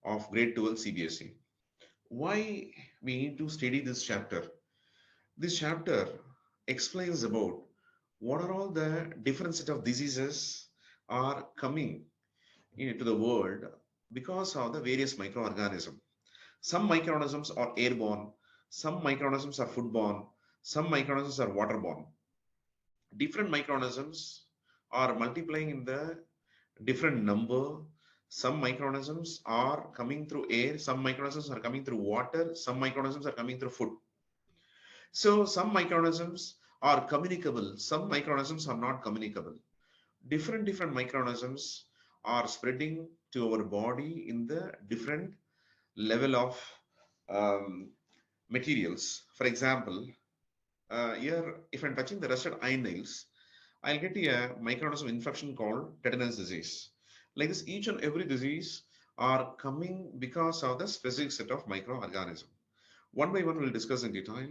of grade 12 CBSE. Why we need to study this chapter? This chapter explains about what are all the different set of diseases are coming into the world because of the various microorganisms. Some microorganisms are airborne, some microorganisms are foodborne, some microorganisms are waterborne. Different microorganisms are multiplying in the different number. Some microorganisms are coming through air, some microorganisms are coming through water, some microorganisms are coming through food. So some microorganisms are communicable, some microorganisms are not communicable. Different microorganisms are spreading to our body in the different level of um, materials. For example, here if I'm touching the rusted iron nails, I'll get a microorganism infection called tetanus disease. Like this, each and every disease are coming because of the specific set of microorganism. One by one, we'll discuss in detail.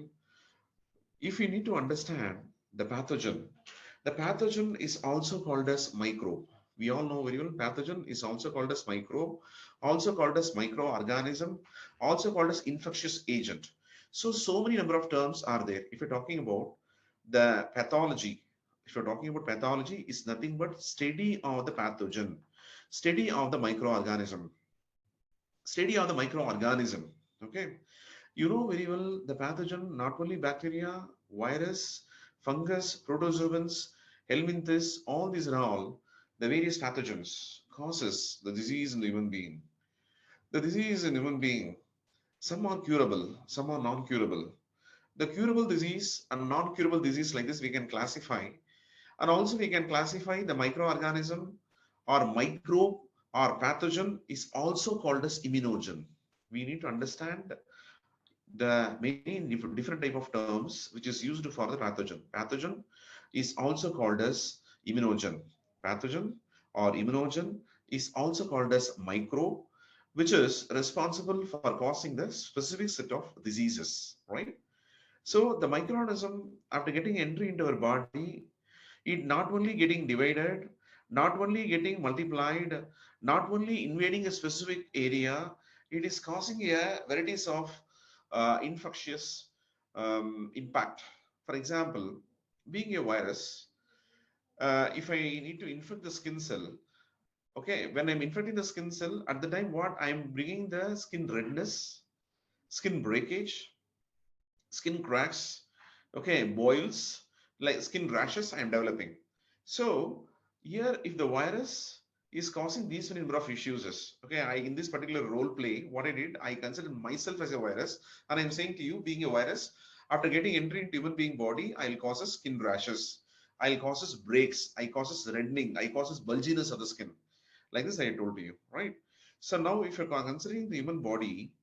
If you need to understand the pathogen is also called as microbe. We all know very well, pathogen is also called as microbe, also called as microorganism, also called as infectious agent. So many number of terms are there. If you're talking about the pathology, if you're talking about pathology, is nothing but study of the pathogen, study of the microorganism, study of the microorganism. Okay, you know very well the pathogen, not only bacteria, virus, fungus, protozoans, helminthes, all these are all the various pathogens causes the disease in the human being. The disease in human being, some are curable, some are non-curable. The curable disease and non-curable disease like this we can classify, and also we can classify the microorganism or microbe or pathogen is also called as immunogen. We need to understand the many different type of terms which is used for the pathogen. Pathogen is also called as immunogen. Pathogen or immunogen is also called as microbe, which is responsible for causing the specific set of diseases, right? So the microorganism, after getting entry into our body, it not only getting divided, not only getting multiplied, not only invading a specific area, it is causing a varieties of infectious impact. For example, being a virus, if I need to infect the skin cell, okay, when I'm infecting the skin cell, at the time what I'm bringing the skin redness, skin breakage, skin cracks, okay, boils, like skin rashes I am developing. So here, if the virus is causing these many number of issues, okay, I in this particular role play, what I did, I considered myself as a virus, and I'm saying to you, being a virus, after getting entry into human being body, I'll causes skin rashes, I'll causes breaks, I causes reddening, I causes bulginess of the skin. Like this, I told to you, right? So now, if you're considering the human body,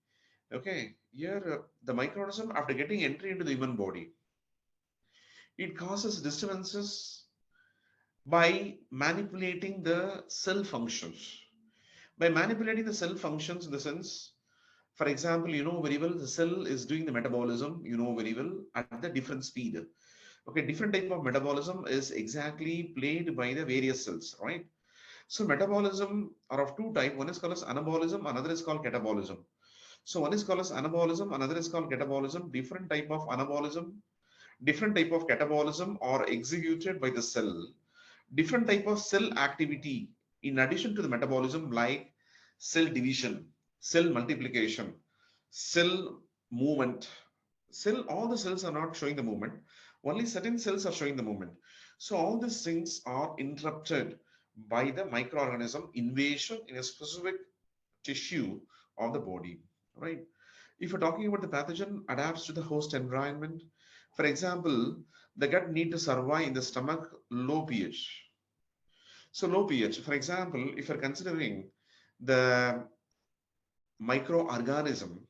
okay, here the microorganism after getting entry into the human body, it causes disturbances by manipulating the cell functions. By manipulating the cell functions in the sense, for example, you know very well the cell is doing the metabolism, you know very well at the different speed. Okay, different type of metabolism is exactly played by the various cells, right? So metabolism are of two type. One is called as anabolism, another is called catabolism. So one is called as anabolism, another is called catabolism. Different type of anabolism, different type of catabolism are executed by the cell. Different type of cell activity in addition to the metabolism like cell division, cell multiplication, cell movement. Cell, all the cells are not showing the movement. Only certain cells are showing the movement. So all these things are interrupted by the microorganism invasion in a specific tissue of the body, right? If you're talking about the pathogen adapts to the host environment, for example, the gut need to survive in the stomach low pH. So low pH, for example, if you're considering the microorganism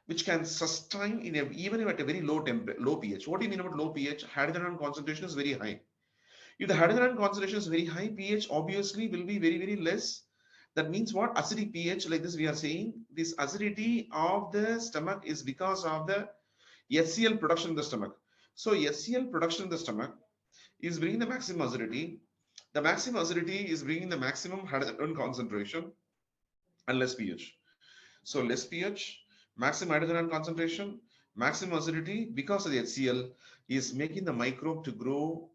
which can sustain in a, even at a very low low pH. What do you mean about low pH? Hydrogen concentration is very high. If the hydrogen concentration is very high, pH obviously will be very, very less. That means what? Acidic pH, like this we are saying, this acidity of the stomach is because of the HCl production in the stomach. So HCl production in the stomach is bringing the maximum acidity. The maximum acidity is bringing the maximum hydrogen concentration and less pH. So less pH, maximum hydrogen concentration, maximum acidity because of the HCl is making the microbe to grow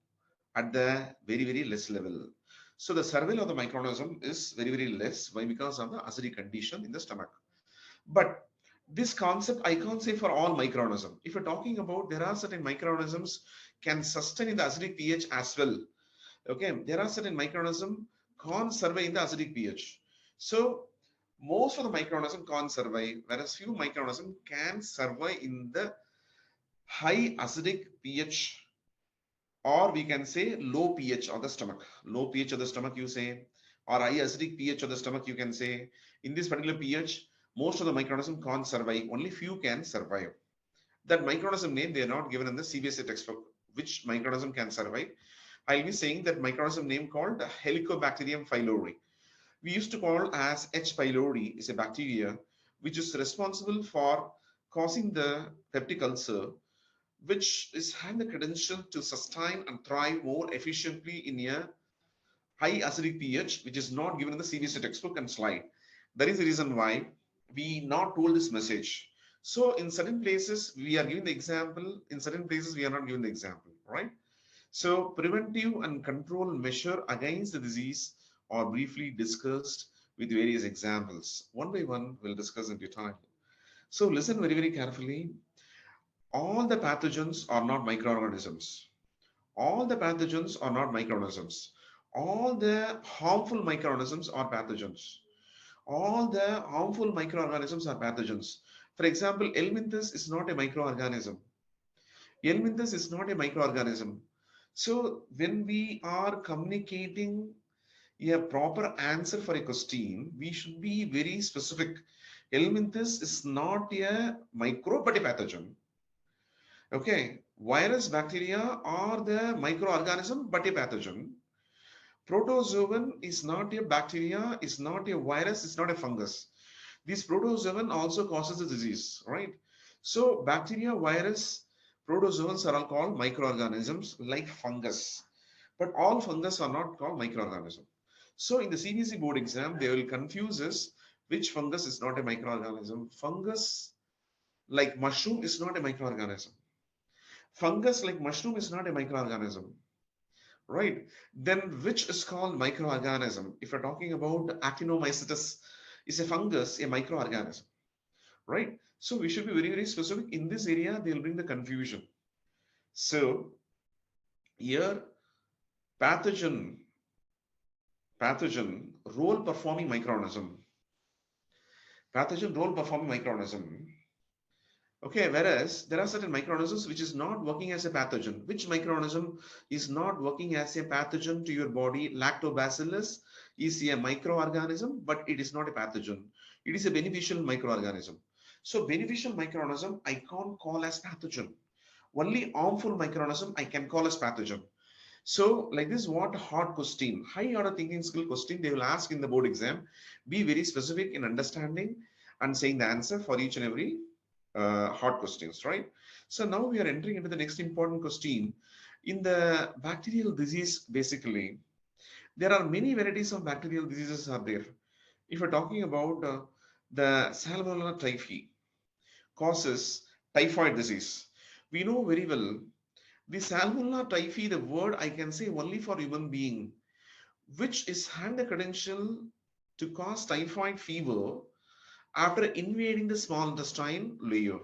at the very, very less level. So the survival of the microorganism is very, very less. Why? Because of the acidic condition in the stomach. But this concept, I can't say for all microorganisms. If you're talking about, there are certain microorganisms can sustain in the acidic pH as well. Okay, there are certain microorganisms can't survive in the acidic pH. So most of the microorganisms can't survive, whereas few microorganisms can survive in the high acidic pH, or we can say low pH of the stomach. Low pH of the stomach, you say, or high acidic pH of the stomach, you can say. In this particular pH, most of the microorganisms can't survive. Only few can survive. That microorganism name they are not given in the CBSE textbook. Which microorganism can survive? I'll be saying that microorganism name called Helicobacterium pylori. We used to call as H. pylori is a bacteria which is responsible for causing the peptic ulcer, which is had the credential to sustain and thrive more efficiently in a high acidic pH, which is not given in the CBSE textbook and slide. That is the reason why we not told this message. So in certain places we are giving the example, in certain places we are not giving the example, right? So preventive and control measure against the disease are briefly discussed with various examples. One by one, we'll discuss in detail. So listen very, very carefully. All the pathogens are not microorganisms. All the pathogens are not microorganisms. All the harmful microorganisms are pathogens. All the harmful microorganisms are pathogens. For example, Helminthus is not a microorganism. Helminthus is not a microorganism. So when we are communicating a proper answer for a question, we should be very specific. Helminthus is not a microbe but a pathogen. Okay, virus, bacteria are the microorganism but a pathogen. Protozoan is not a bacteria, is not a virus, is not a fungus. This protozoan also causes the disease, right? So bacteria, virus, protozoans are all called microorganisms like fungus. But all fungus are not called microorganism. So in the CBSE board exam, they will confuse us which fungus is not a microorganism. Fungus like mushroom is not a microorganism. Fungus like mushroom is not a microorganism, right? Then which is called microorganism? If you're talking about actinomycetes, is a fungus a microorganism, right? So we should be very, very specific. In this area, they'll bring the confusion. So here, pathogen, pathogen, role performing microorganism, pathogen role performing microorganism. Okay, whereas there are certain microorganisms which is not working as a pathogen. Which microorganism is not working as a pathogen to your body? Lactobacillus is a microorganism, but it is not a pathogen. It is a beneficial microorganism. So beneficial microorganism I can't call as pathogen. Only harmful microorganism I can call as pathogen. So like this, what hard question, high order thinking skill question they will ask in the board exam. Be very specific in understanding and saying the answer for each and every hard questions, right? So now we are entering into the next important question. In the bacterial disease, basically, there are many varieties of bacterial diseases are there. If you're talking about the Salmonella typhi causes typhoid disease, we know very well the Salmonella typhi, the word I can say only for human being, which is had the credential to cause typhoid fever after invading the small intestine layer.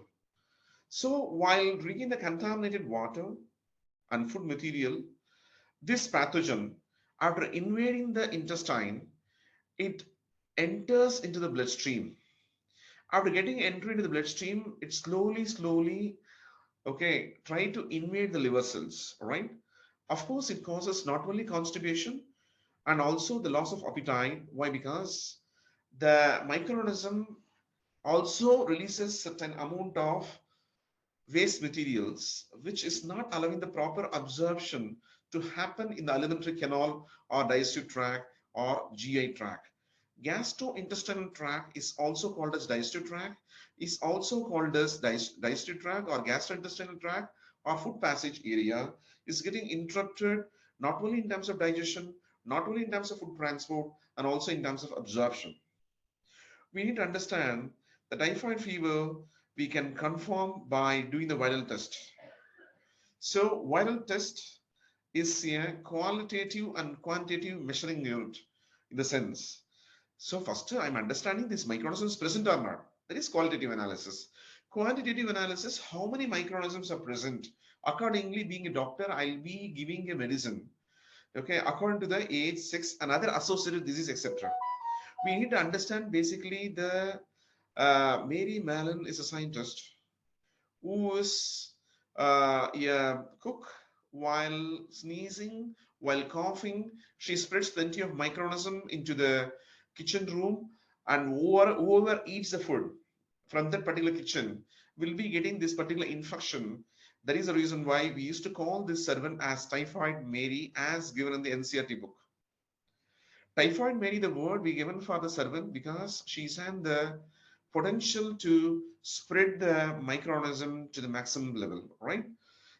So while drinking the contaminated water and food material, this pathogen, after invading the intestine, it enters into the bloodstream. After getting entry into the bloodstream, it slowly, okay, try to invade the liver cells, right? Of course, it causes not only constipation and also the loss of appetite. Why? Because the microorganism also releases certain amount of waste materials, which is not allowing the proper absorption to happen in the alimentary canal or digestive tract or GI tract. Gastrointestinal tract is also called as digestive tract, is also called as digestive tract or gastrointestinal tract or food passage area is getting interrupted not only in terms of digestion, not only in terms of food transport, and also in terms of absorption. We need to understand The typhoid fever we can confirm by doing the viral test. So viral test is a qualitative and quantitative measuring unit in the sense. So first I'm understanding this microorganisms present or not. That is qualitative analysis. Quantitative analysis, how many microorganisms are present. Accordingly, being a doctor, I'll be giving a medicine. Okay, according to the age, sex, and other associated disease, etc. We need to understand basically the Mary Mallon is a scientist who is a cook while sneezing, while coughing. She spreads plenty of microorganism into the kitchen room, and whoever eats the food from that particular kitchen will be getting this particular infection. That is the reason why we used to call this servant as Typhoid Mary, as given in the NCRT book. Typhoid Mary, the word we given for the servant because she's had the potential to spread the microorganism to the maximum level, right?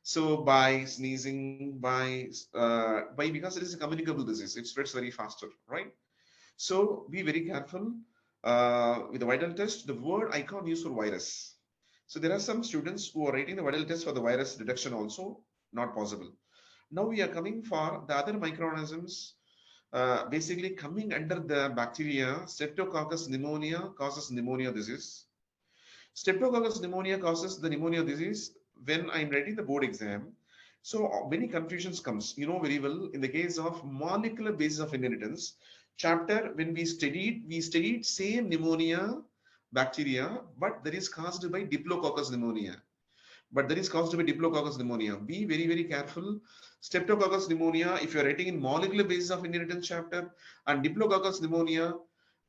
So by sneezing, by because it is a communicable disease, it spreads very faster, right? So be very careful with the viral test. The word I can't use for virus. So there are some students who are writing the viral test for the virus detection also not possible. Now we are coming for the other microorganisms basically coming under the bacteria. Streptococcus pneumonia causes pneumonia disease. Streptococcus pneumonia causes the pneumonia disease when I'm writing the board exam. So many confusions comes, you know very well, in the case of molecular basis of inheritance chapter, when we studied same pneumonia bacteria, but that is caused by Diplococcus pneumonia. But that is caused by Diplococcus pneumonia. Be very, very careful. Streptococcus pneumonia, if you're writing in molecular basis of inheritance chapter, and Diplococcus pneumonia,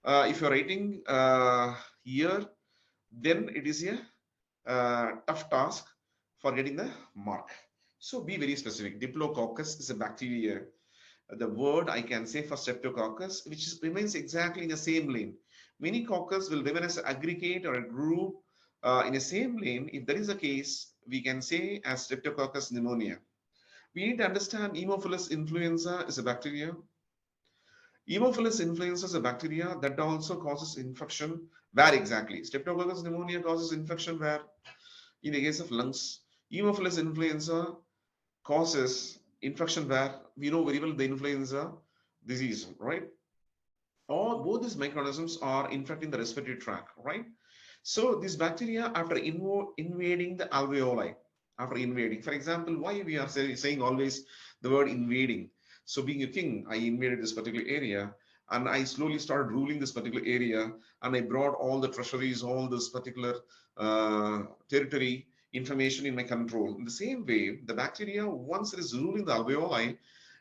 if you're writing here, then it is a tough task for getting the mark. So be very specific. Diplococcus is a bacteria. The word I can say for Streptococcus, remains exactly in the same lane. Many coccus will remain as an aggregate or a group in the same lane. If that is the case, we can say as Streptococcus pneumonia. We need to understand Haemophilus influenza is a bacteria. Haemophilus influenza is a bacteria that also causes infection. Where exactly? Streptococcus pneumonia causes infection where? In the case of lungs. Haemophilus influenza causes infection where? We know very well the influenza disease, right? All both these microorganisms are infecting the respiratory tract, right? So these bacteria, after invading the alveoli, after invading, for example, why we are saying always the word invading? So being a king, I invaded this particular area, and I slowly started ruling this particular area, and I brought all the treasuries, all this particular territory information in my control. In the same way, the bacteria, once it is ruling the alveoli,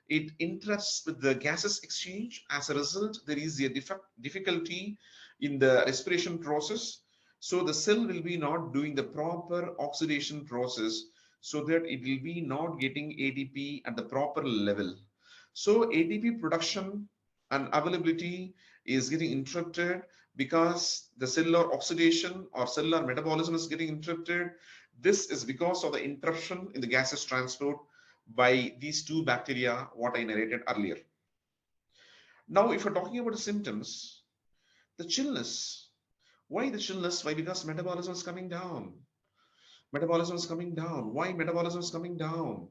it interacts with the gases exchange. As a result, there is a difficulty in the respiration process. So the cell will be not doing the proper oxidation process, so that it will be not getting ATP at the proper level. So ATP production and availability is getting interrupted because the cellular oxidation or cellular metabolism is getting interrupted. This is because of the interruption in the gases transport by these two bacteria, what I narrated earlier. Now, if we're talking about the symptoms, the chillness. Why the chillness? Why? Because metabolism is coming down. Metabolism is coming down. Why metabolism is coming down?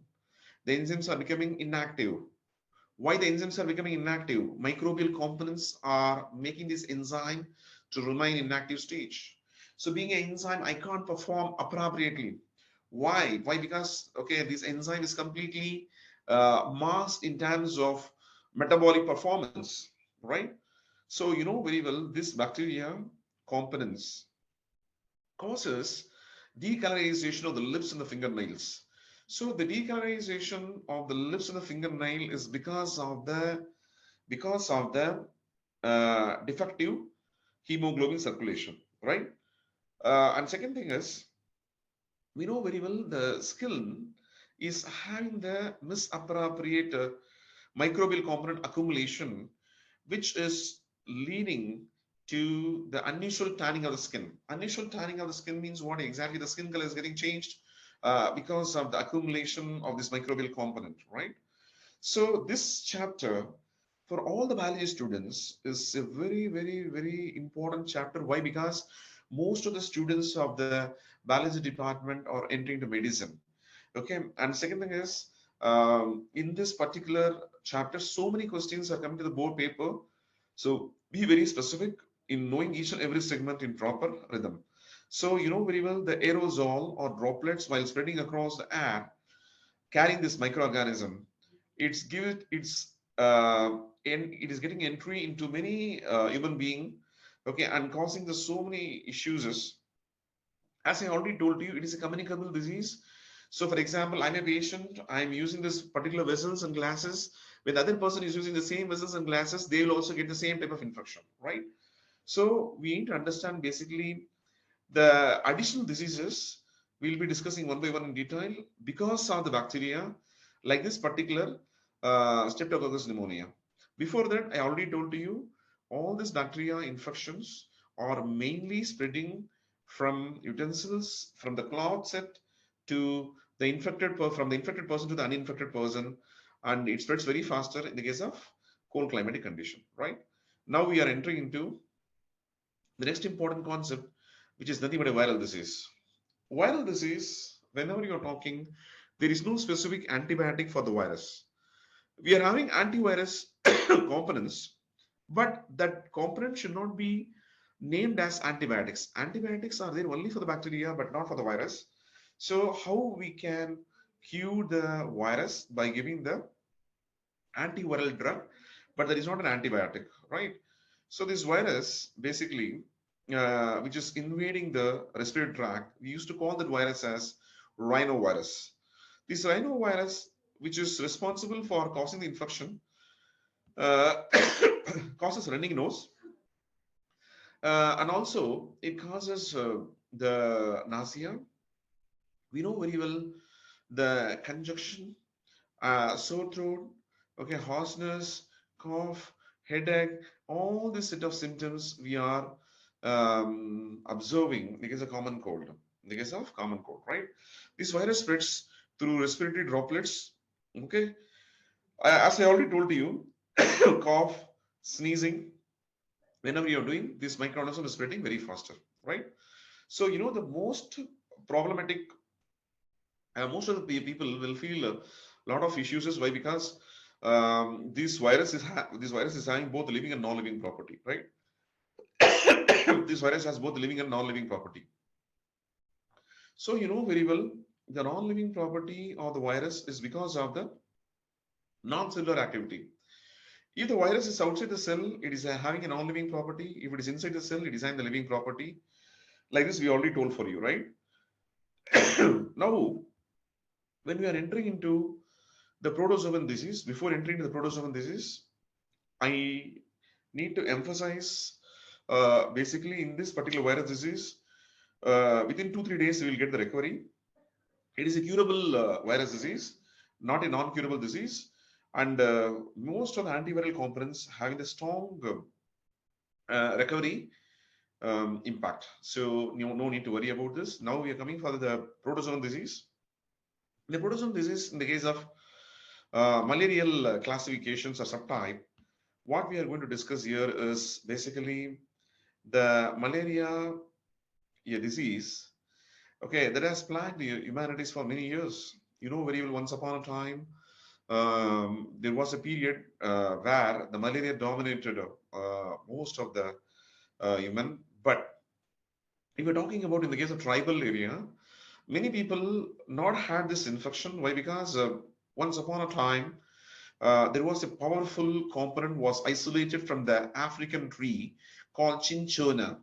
The enzymes are becoming inactive. Why the enzymes are becoming inactive? Microbial components are making this enzyme to remain inactive stage. So being an enzyme, I can't perform appropriately. Why? Why? Because, okay, this enzyme is completely masked in terms of metabolic performance, right? So you know very well this bacteria components causes decolorization of the lips and the fingernails. So the decolorization of the lips and the fingernail is because of the defective hemoglobin circulation, right? And second thing is, we know very well the skin is having the misappropriated microbial component accumulation, which is leading to the unusual tanning of the skin. Unusual tanning of the skin means what exactly? The skin color is getting changed because of the accumulation of this microbial component, right? So this chapter for all the biology students is a very, very, very important chapter. Why? Because most of the students of the biology department are entering to medicine. Okay, and second thing is, in this particular chapter, so many questions are coming to the board paper. So be very specific in knowing each and every segment in proper rhythm. So you know very well the aerosol or droplets while spreading across the air carrying this microorganism, and it is getting entry into many human being, okay, and causing the so many issues. As I already told you, it is a communicable disease. So, for example, I'm a patient, I'm using this particular vessels and glasses. When the other person is using the same vessels and glasses, they will also get the same type of infection, right? So, we need to understand basically the additional diseases we'll be discussing one by one in detail because of the bacteria, like this particular Streptococcus pneumonia. Before that, I already told to you all these bacteria infections are mainly spreading from utensils, from the cloth set to the from the infected person to the uninfected person, and it spreads very faster in the case of cold climatic condition. Right now, we are entering into the next important concept, which is nothing but a viral disease. Viral disease, whenever you're talking, there is no specific antibiotic for the virus. We are having antivirus components, but that component should not be named as antibiotics. Antibiotics are there only for the bacteria, but not for the virus. So, how we can cure the virus by giving the antiviral drug, but that is not an antibiotic, right? So this virus basically, which is invading the respiratory tract, we used to call that virus as rhinovirus. This rhinovirus, which is responsible for causing the infection, uh, causes running nose, and also it causes the nausea. We know very well the congestion, sore throat, okay, hoarseness, cough, headache, all this set of symptoms we are observing in the case of common cold. In the case of common cold, right? This virus spreads through respiratory droplets. Okay, as I already told you, cough, sneezing, whenever you're doing this, microorganism is spreading very faster, right? So you know the most problematic, most of the people will feel a lot of issues. Is why? Because this virus is having both living and non-living property, right? This virus has both living and non-living property. So you know very well the non-living property of the virus is because of the non-cellular activity. If the virus is outside the cell, it is having a non-living property. If it is inside the cell, it is having the living property. Like this, we already told for you, right? Now, when we are entering into the protozoan disease, before entering into the protozoan disease, I need to emphasize basically in this particular virus disease, within 2 3 days we will get the recovery. It is a curable virus disease, not a non-curable disease, and most of the antiviral components having a strong recovery impact. So no need to worry about this. Now we are coming for the protozoan disease. The protozoan disease, in the case of malarial classifications or subtype, what we are going to discuss here is basically the malaria, a disease, okay, that has plagued the humanities for many years. You know very well, once upon a time, there was a period where the malaria dominated most of the human. But if we're talking about in the case of tribal area, many people not had this infection. Why? Because once upon a time, there was a powerful component was isolated from the African tree called cinchona.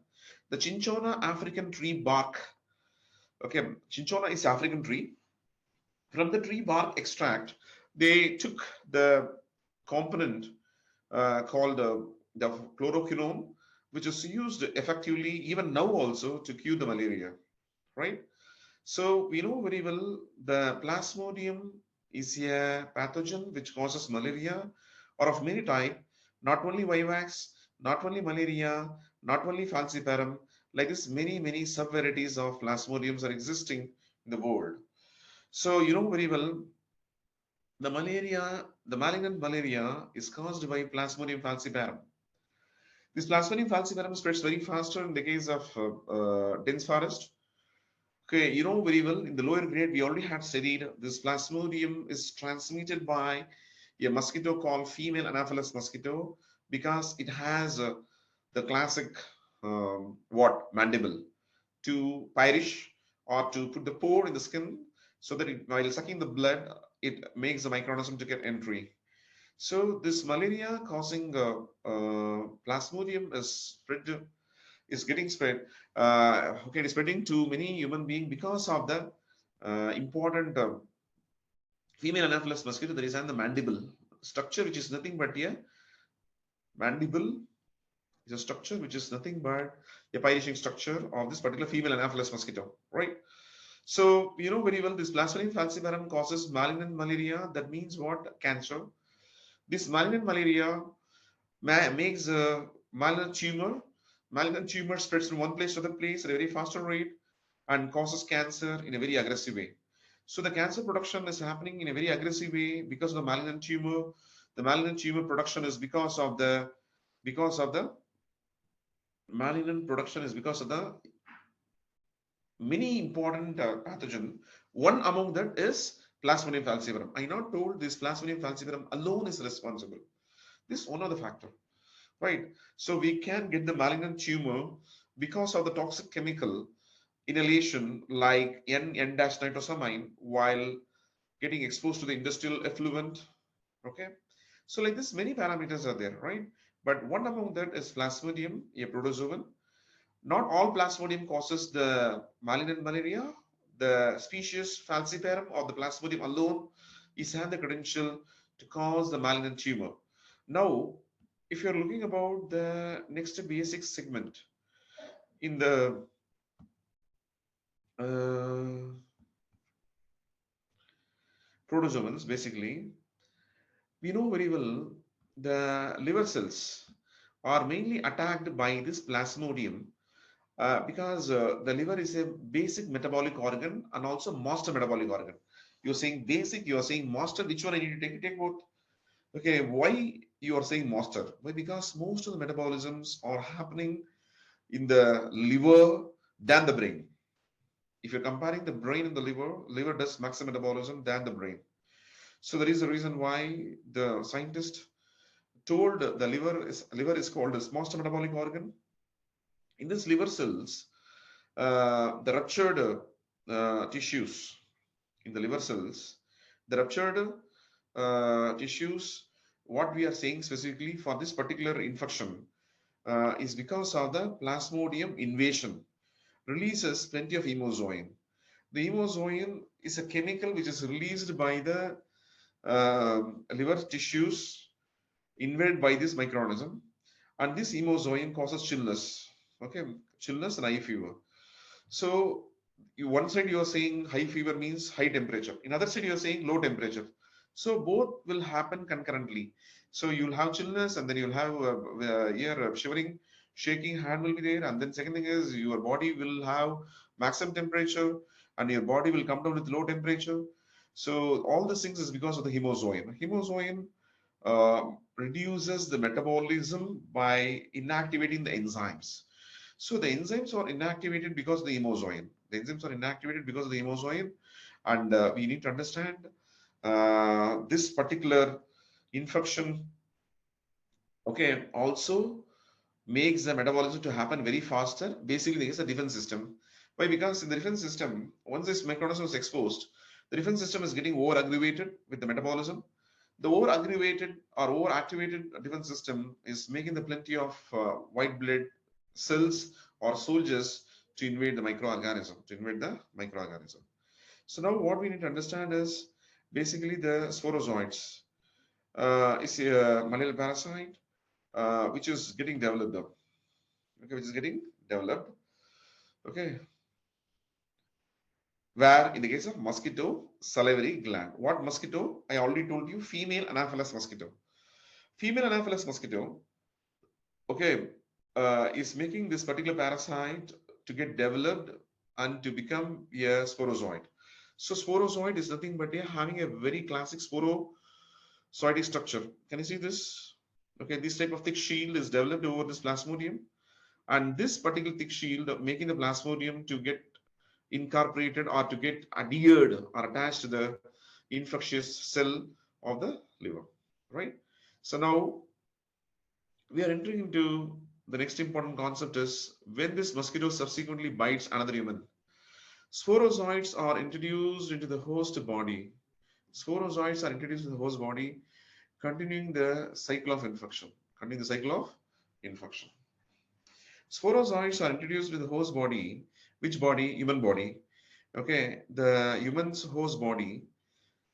The cinchona African tree bark. Okay, cinchona is African tree. From the tree bark extract, they took the component called the chloroquine, which is used effectively even now also to cure the malaria. Right. So we know very well the plasmodium is a pathogen which causes malaria or of many type, not only vivax, not only malaria, not only falciparum, like this many subvarieties of plasmodiums are existing in the world. So you know very well the malaria, the malignant malaria is caused by plasmodium falciparum. This Plasmodium falciparum spreads very faster in the case of dense forest. Okay, you know very well in the lower grade we already had studied this Plasmodium is transmitted by a mosquito called female Anopheles mosquito because it has the classic what mandible to perish or to put the pore in the skin so that while sucking the blood it makes the microorganism to get entry. So this malaria causing Plasmodium is getting spread. Okay, it's spreading to many human beings because of the important female Anopheles mosquito. There is an the mandible structure, which is nothing but a mandible is a structure which is nothing but a perishing structure of this particular female Anopheles mosquito, right? So you know very well this Plasmodium falciparum causes malignant malaria. That means what? Cancer. This malignant malaria makes a malignant tumor. Malignant tumor spreads from one place to another place at a very faster rate and causes cancer in a very aggressive way. So the cancer production is happening in a very aggressive way because of the malignant tumor. The malignant tumor production is because of the malignant production is because of the many important pathogen. One among that is Plasmodium falciparum. I not told this Plasmodium falciparum alone is responsible. This is one of the factor. Right. So we can get the malignant tumor because of the toxic chemical inhalation like N-nitrosamine while getting exposed to the industrial effluent. Okay. So like this, many parameters are there, right? But one among that is Plasmodium, a protozoan. Not all Plasmodium causes the malignant malaria. The species falciparum or the Plasmodium alone is have the credential to cause the malignant tumor. Now, if you're looking about the next basic segment in the uh, protozoans, basically, we know very well the liver cells are mainly attacked by this Plasmodium because the liver is a basic metabolic organ and also master metabolic organ. You're saying basic, you're saying master. Which one I need to take? Take both. Okay, why you are saying master? Why? Because most of the metabolisms are happening in the liver than the brain. If you're comparing the brain and the liver does maximum metabolism than the brain. So there is a reason why the scientist told the liver is called as master metabolic organ. In this liver cells, the ruptured tissues in the liver cells, the ruptured tissues, what we are saying specifically for this particular infection is because of the Plasmodium invasion, releases plenty of hemozoin. The hemozoin is a chemical which is released by the liver tissues invaded by this microorganism, and this hemozoin causes chillness. Okay, chillness and high fever. So one side you are saying high fever means high temperature. In other side you are saying low temperature. So both will happen concurrently. So you'll have chillness and then you'll have ear shivering, shaking hand will be there. And then second thing is your body will have maximum temperature and your body will come down with low temperature. So all these things is because of the hemozoin. Hemozoin reduces the metabolism by inactivating the enzymes. So the enzymes are inactivated because of the hemozoin. The enzymes are inactivated because of the hemozoin, and we need to understand this particular infection. Okay, also makes the metabolism to happen very faster. Basically, there is a defense system. Why? Because in the defense system, once this microorganism is exposed, the defense system is getting over aggravated with the metabolism. The over aggravated or over activated defense system is making the plenty of white blood cells or soldiers to invade the microorganism. So now what we need to understand is basically the sporozoids. Is a malarial parasite which is getting developed. Okay, which is getting developed. Okay, where in the case of mosquito salivary gland. What mosquito? I already told you, female Anopheles mosquito. Female Anopheles mosquito, okay, is making this particular parasite to get developed and to become a sporozoid. So sporozoid is nothing but having a very classic sporozoitic structure. Can you see this? Okay, this type of thick shield is developed over this plasmodium, and this particular thick shield making the plasmodium to get incorporated or to get adhered or attached to the infectious cell of the liver, right? So now we are entering into the next important concept is when this mosquito subsequently bites another human. Sporozoites are introduced into the host body. Sporozoites are introduced into the host body, continuing the cycle of infection. Continuing the cycle of infection. Sporozoites are introduced into the host body. Which body? Human body. Okay, the human's host body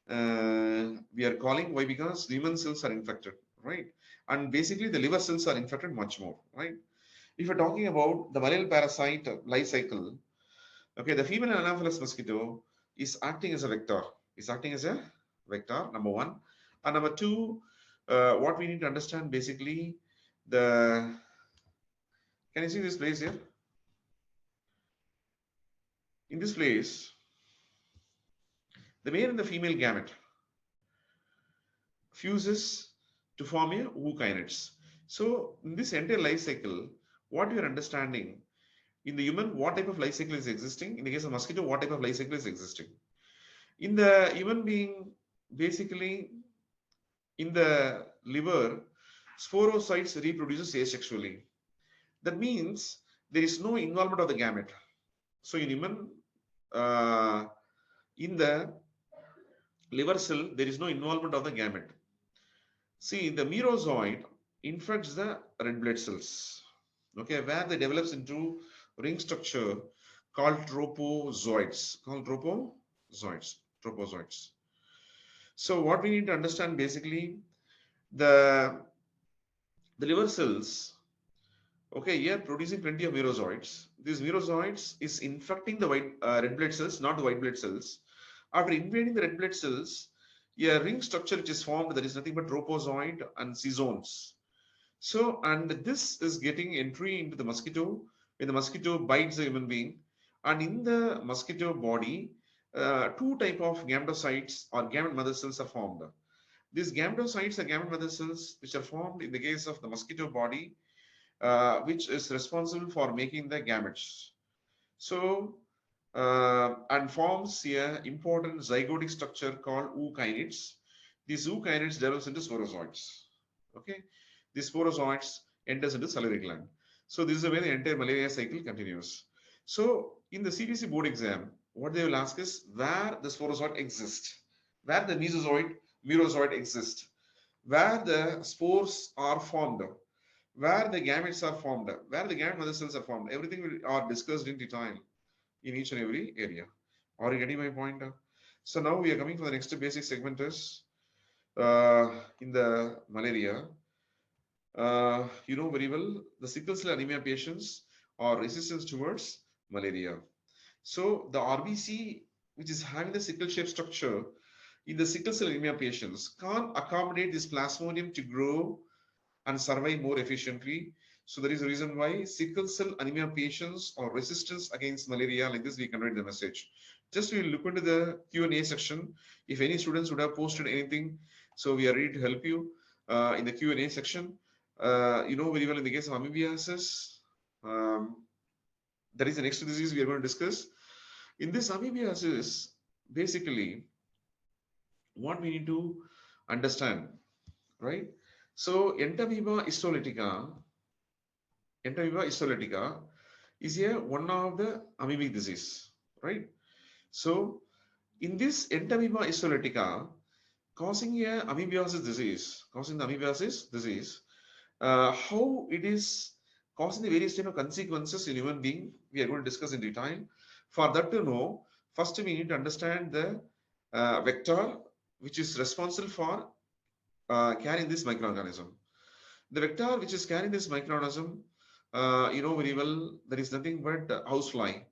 we are calling, why? Because human cells are infected, right? And basically the liver cells are infected much more, right? If you're talking about the malarial parasite life cycle, okay, the female anopheles mosquito is acting as a vector, is acting as a vector, number one. And number two, what we need to understand basically, the, can you see this place here? In this place, the male and the female gamete fuses to form a ookinets. So in this entire life cycle, what you are understanding, in the human, what type of life cycle is existing? In the case of mosquito, what type of life cycle is existing? In the human being, basically, in the liver, sporocytes reproduces asexually. That means there is no involvement of the gamete. So in human, uh, in the liver cell, there is no involvement of the gamete. See, the merozoite infects the red blood cells, okay, where they develops into ring structure called tropozoites, tropozoites. So what we need to understand basically, the the liver cells, okay, here producing plenty of merozoites. These merozoites is infecting the white red blood cells, not the white blood cells. After invading the red blood cells, a ring structure which is formed, that is nothing but tropozoite and seizones. So, and this is getting entry into the mosquito when the mosquito bites a human being. And in the mosquito body, two type of gametocytes or gamete mother cells are formed. These gametocytes are gamete mother cells which are formed in the case of the mosquito body, which is responsible for making the gametes. So, and forms a important zygotic structure called ookinets. These ookinets develops into sporozoites. Okay, these sporozoites enters into salivary gland. So this is the way the entire malaria cycle continues. So in the CBSE board exam, what they will ask is where the sporozoite exists, where the merozoite exists, where the spores are formed, where the gametes are formed, where the gamete mother cells are formed. Everything will are discussed in detail in each and every area. Are you getting my point? So now we are coming for the next basic segment is in the malaria. You know very well the sickle cell anemia patients are resistant towards malaria. So the RBC, which is having the sickle shape structure in the sickle cell anemia patients, can't accommodate this plasmodium to grow and survive more efficiently. So there is a reason why sickle cell anemia patients are resistant against malaria. Like this, we convey the message. Just we will look into the Q&A section. If any students would have posted anything, so we are ready to help you in the Q&A section. You know very well in the case of amoebiasis, um, that is the next disease we are going to discuss. In this amoebiasis, basically, what we need to understand, right? So Entamoeba histolytica is a one of the amoebic disease, right? So in this Entamoeba histolytica causing a causing the amoebiasis disease, how it is causing the various type of consequences in human being, we are going to discuss in detail. For that to know, first we need to understand the vector which is responsible for carrying this microorganism. The vector which is carrying this microorganism, you know very well, there is nothing but housefly.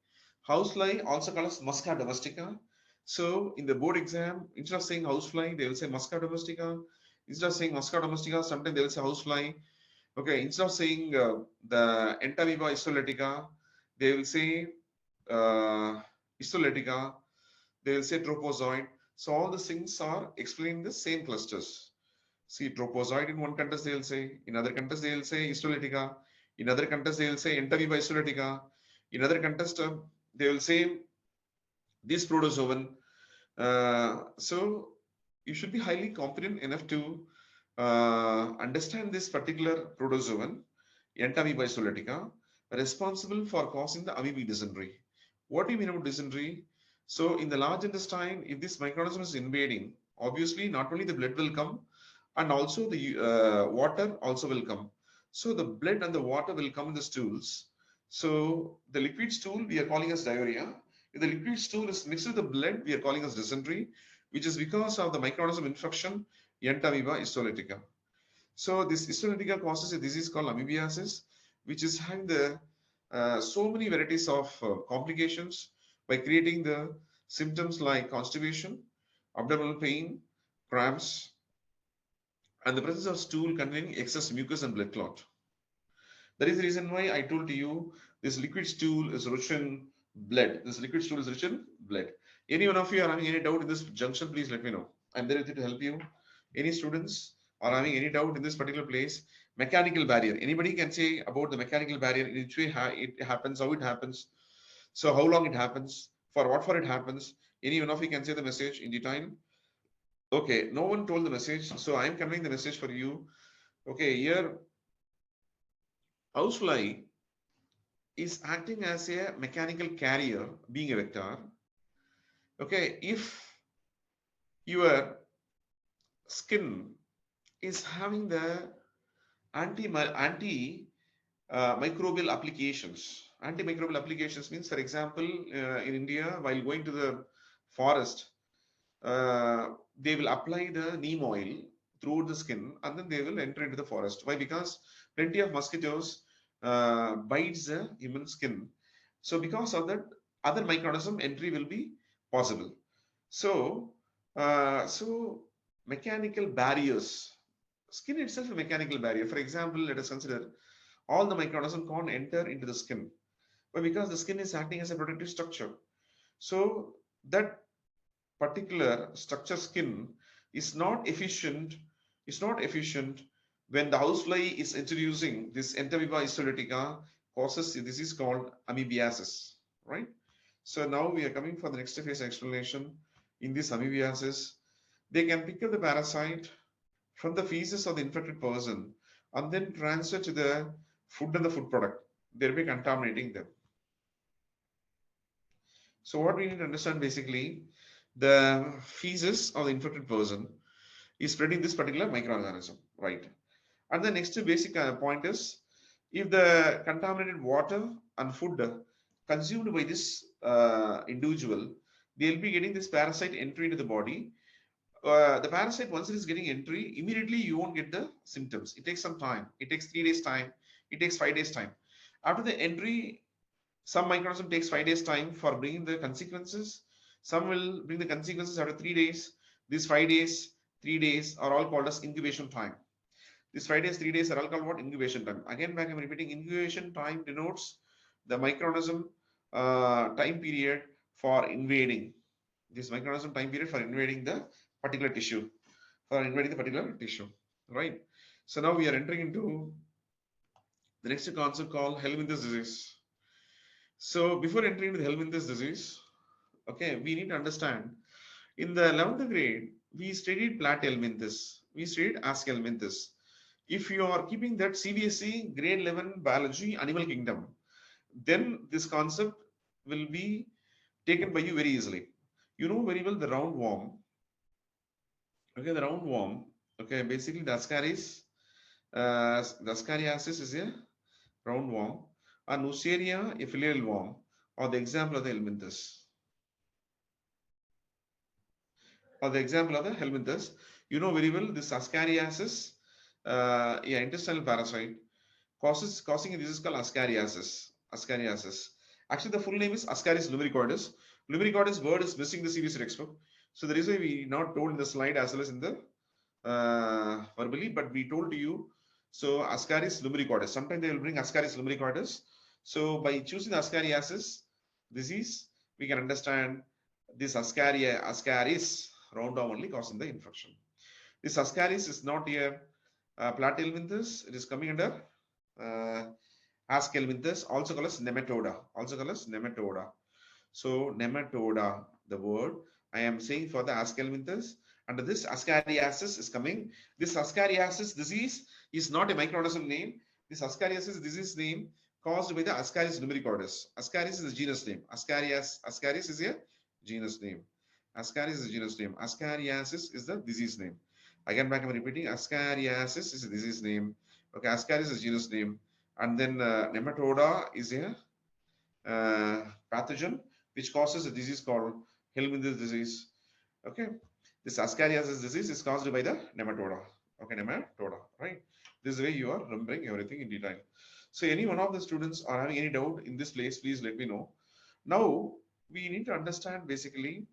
Housefly, also called as Musca domestica. So in the board exam, instead of saying housefly, they will say Musca domestica. Instead of saying Musca domestica, sometimes they will say housefly. Okay, instead of saying the Entamoeba histolytica, they will say uh, histolytica. They will say tropozoite. So all the things are explaining the same clusters. See, tropozoid in one context they will say, in other context they will say histolytica, in other context they will say entamoeba histolytica, in other context they will say this protozoan. So you should be highly competent enough to understand this particular protozoan, entamoeba histolytica, responsible for causing the amoebic dysentery. What do you mean about dysentery? So in the large intestine, if this microorganism is invading, obviously not only the blood will come, and also the water also will come. So the blood and the water will come in the stools. So the liquid stool we are calling as diarrhea. If the liquid stool is mixed with the blood, we are calling as dysentery, which is because of the microorganism infection, Entamoeba histolytica. So this histolytica causes a disease called amoebiasis, which is having the so many varieties of complications by creating the symptoms like constipation, abdominal pain, cramps, and the presence of stool containing excess mucus and blood clot. That is the reason why I told you this liquid stool is rich in blood. This liquid stool is rich in blood. Any one of you are having any doubt in this junction, please let me know. I'm there with you to help you. Any students are having any doubt in this particular place? Mechanical barrier. Anybody can say about the mechanical barrier, in which way it happens, how it happens, so how long it happens, for what for it happens. Any one of you can say the message in detail. Okay, no one told the message, so I am conveying the message for you. Okay, here housefly is acting as a mechanical carrier, being a vector. Okay, if your skin is having the anti microbial applications. Antimicrobial applications means, for example, in India, while going to the forest, they will apply the neem oil throughout the skin, and then they will enter into the forest. Why? Because plenty of mosquitoes bites the human skin. So because of that, other microorganism entry will be possible. So, so mechanical barriers. Skin itself is a mechanical barrier. For example, let us consider all the microorganisms can't enter into the skin. But because the skin is acting as a protective structure. So that particular structure skin is not efficient, when the housefly is introducing this Entamoeba histolytica, causes a disease called amoebiasis, right? So now we are coming for the next phase explanation. In this amoebiasis, they can pick up the parasite from the feces of the infected person and then transfer to the food and the food product, thereby contaminating them. So what we need to understand, basically, the feces of the infected person is spreading this particular microorganism, right? And the next basic point is, if the contaminated water and food consumed by this individual, they'll be getting this parasite entry into the body. The parasite, once it is getting entry, immediately you won't get the symptoms. It takes some time. It takes 3 days time. It takes 5 days time. After the entry, some microorganism takes 5 days time for bringing the consequences. Some will bring the consequences after 3 days. These 5 days, 3 days are all called as incubation time. These 5 days, 3 days are all called what? Incubation time. Again, back I'm repeating, incubation time denotes the microorganism time period for invading. This microorganism time period for invading the particular tissue. Right? So now we are entering into the next concept called Helminthes disease. So before entering into the Helminthes disease, okay, we need to understand, in the 11th grade, we studied Platyhelminthes, we studied Aschelminthes. If you are keeping that CBSE grade 11 biology animal kingdom, then this concept will be taken by you very easily. You know very well the roundworm. Okay, the roundworm. Okay, basically the the Ascariasis is a roundworm, and Neisseria a filial worm, or the example of the helminthes. You know very well this Ascariasis, yeah, intestinal parasite, causing a disease called Ascariasis. Ascariasis. Actually, the full name is Ascaris lumbricoides. Lumbricoides word is missing the CBSE textbook, so the reason we not told in the slide as well as in the verbally, but we told to you. So Ascaris lumbricoides. Sometimes they will bring Ascaris lumbricoides. So by choosing Ascariasis disease, we can understand this Ascaris round only causing the infection. This ascaris is not here. Platyhelminthes, it is coming under uh, ascalminthus, also called as nematoda. Also called as nematoda. So nematoda, the word I am saying for the ascalminthus. Under this ascariasis is coming. This ascariasis disease is not a microorganism name. This ascariasis disease name caused by the Ascaris lumbricoides. Ascaris is a genus name. Ascaris is a genus name. Ascaris is a genus name. Ascariasis is the disease name. Again, back I'm repeating. Ascariasis is a disease name. Okay, Ascaris is a genus name. And then nematoda is a pathogen which causes a disease called Helminth's disease. Okay, this Ascariasis disease is caused by the nematoda. Okay, nematoda, right? This way you are remembering everything in detail. So, any one of the students are having any doubt in this place, please let me know. Now, we need to understand basically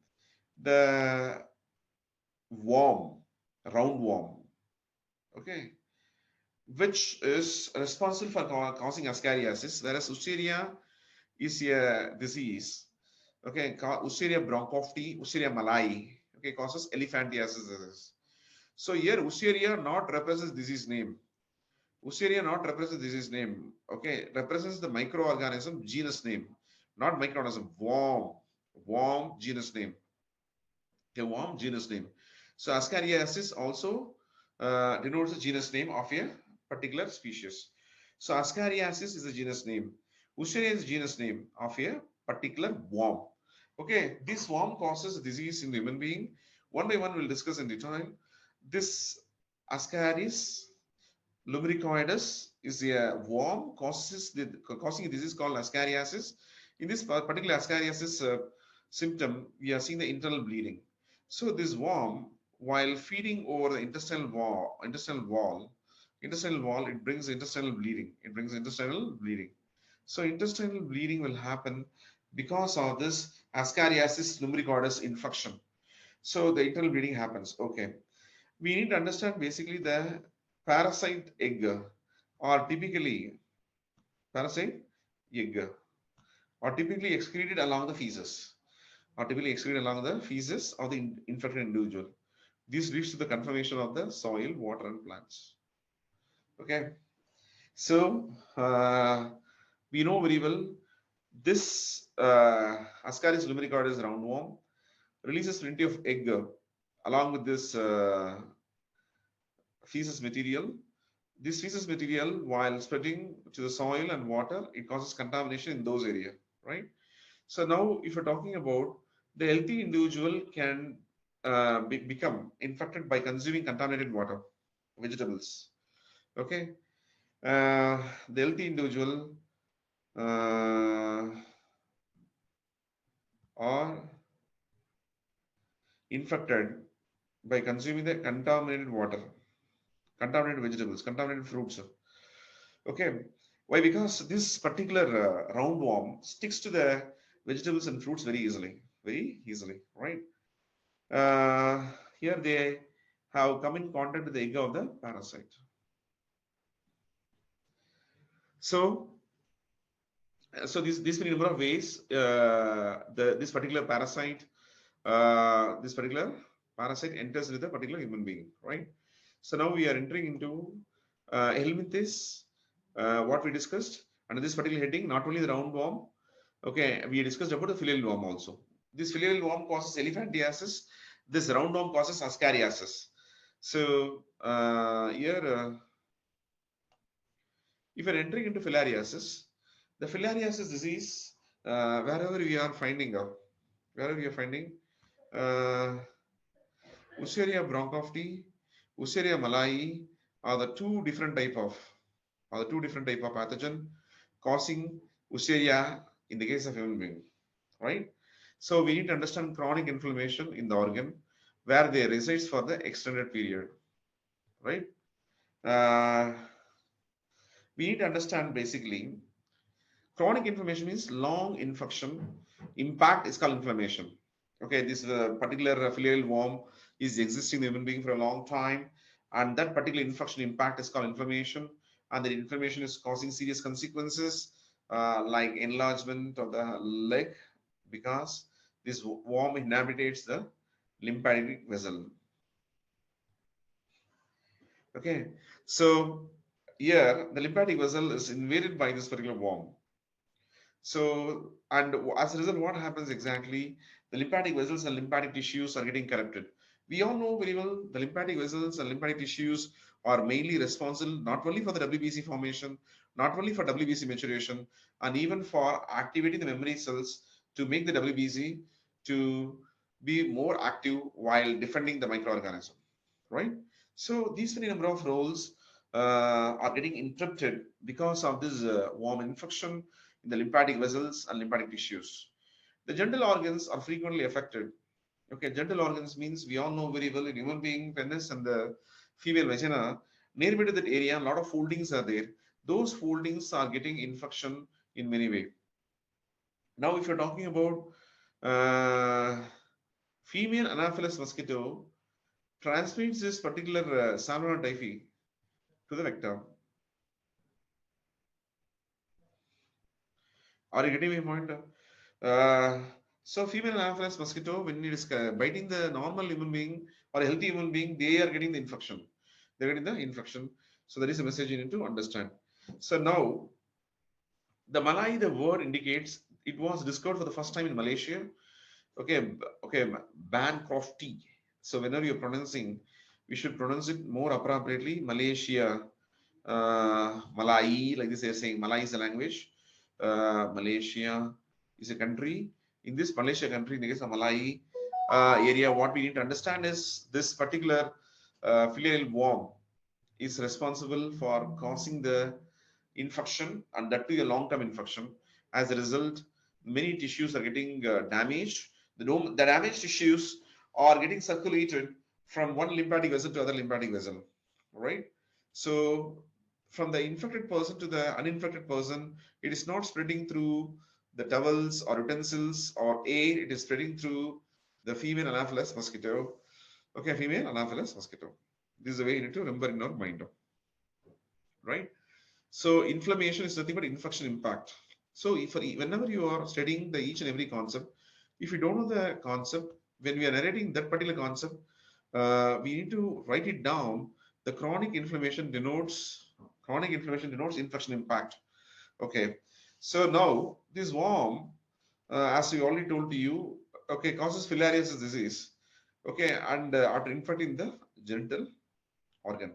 the worm, round worm, okay, which is responsible for causing ascariasis, whereas Usteria is a disease. Okay, Usteria bronchopti, Usteria malai, okay, causes elephantiasis disease. So here Usteria not represents disease name. Usteria not represents disease name. Okay, represents the microorganism genus name, not microorganism. Worm genus name. Okay, worm genus name. So Ascariasis also denotes the genus name of a particular species. So Ascariasis is a genus name. Usteria is a genus name of a particular worm. Okay, this worm causes disease in the human being. One by one, we'll discuss in detail. This Ascaris lumbricoides is a worm causing a disease called ascariasis. In this particular ascariasis symptom, we are seeing the internal bleeding. So this worm, while feeding over the intestinal wall, it brings intestinal bleeding. It brings intestinal bleeding. So intestinal bleeding will happen because of this ascariasis lumbricoides infection. So the internal bleeding happens. Okay, we need to understand basically the parasite egg or typically parasite egg or typically excreted along the feces or typically excreted along the feces of the infected individual. This leads to the conformation of the soil, water, and plants. Okay, so we know very well this Ascaris lumbricoides roundworm releases plenty of egg along with this feces material. This feces material, while spreading to the soil and water, it causes contamination in those areas, right? So now, if you're talking about the healthy individual can become infected by consuming contaminated water, vegetables. Okay, the healthy individual are infected by consuming the contaminated water, contaminated vegetables, contaminated fruits. Okay, why? Because this particular roundworm sticks to the vegetables and fruits very easily, right? Uh, Here they have come in contact with the egg of the parasite. So, so this many number of ways this particular parasite enters with a particular human being, right? So now we are entering into helminthes, what we discussed under this particular heading. Not only the roundworm, okay, we discussed about the filial worm also. This filial worm causes elephantiasis. This roundworm causes ascariasis. So here, if you're entering into filariasis, the filariasis disease, wherever we are finding out, wherever we are finding uh, Useria bronchopti, Useria malai are the two different type of pathogen causing Useria in the case of human being, right? So we need to understand chronic inflammation in the organ where they resides for the extended period, right? Uh, we need to understand basically chronic inflammation means long infection. Impact is called inflammation. Okay, this particular filial worm is existing in the human being for a long time, and that particular infection impact is called inflammation, and the inflammation is causing serious consequences like enlargement of the leg because this worm inhabitates the lymphatic vessel. Okay, so here the lymphatic vessel is invaded by this particular worm. So, and as a result, what happens exactly? The lymphatic vessels and lymphatic tissues are getting corrupted. We all know very well the lymphatic vessels and lymphatic tissues are mainly responsible not only for the WBC formation, not only for WBC maturation, and even for activating the memory cells to make the WBC to be more active while defending the microorganism, right? So these many number of roles are getting interrupted because of this worm infection in the lymphatic vessels and lymphatic tissues. The genital organs are frequently affected. Okay, genital organs means we all know very well in human being penis and the female vagina. Nearby to that area, a lot of foldings are there. Those foldings are getting infection in many ways. Now, if you're talking about female Anopheles mosquito, transmits this particular Salmonella typhi to the vector. Are you getting my point? Uh, so female Anopheles mosquito, when it is biting the normal human being or a healthy human being, they are getting the infection. They're getting the infection. So that is a message you need to understand. So now the Malay, the word indicates it was discovered for the first time in Malaysia. Okay, okay, Bancrofty. So whenever you're pronouncing, we should pronounce it more appropriately. Malaysia, Malay, like this they're saying. Malay is a language. Malaysia is a country. In this Malaysia country, in the case of Malay area, what we need to understand is this particular filial worm is responsible for causing the infection, and that too a long-term infection. As a result, many tissues are getting damaged. The damaged tissues are getting circulated from one lymphatic vessel to other lymphatic vessel, right? So from the infected person to the uninfected person, it is not spreading through the towels or utensils or air. It is spreading through the female Anopheles mosquito. Okay, female Anopheles mosquito. This is the way you need to remember in our mind, right? So inflammation is nothing but infection impact. So if whenever you are studying the each and every concept, if you don't know the concept, when we are narrating that particular concept, we need to write it down. The chronic inflammation denotes infection impact. Okay. So now this worm, as we already told to you, okay, causes filariasis disease. Okay, and after infecting the genital organ.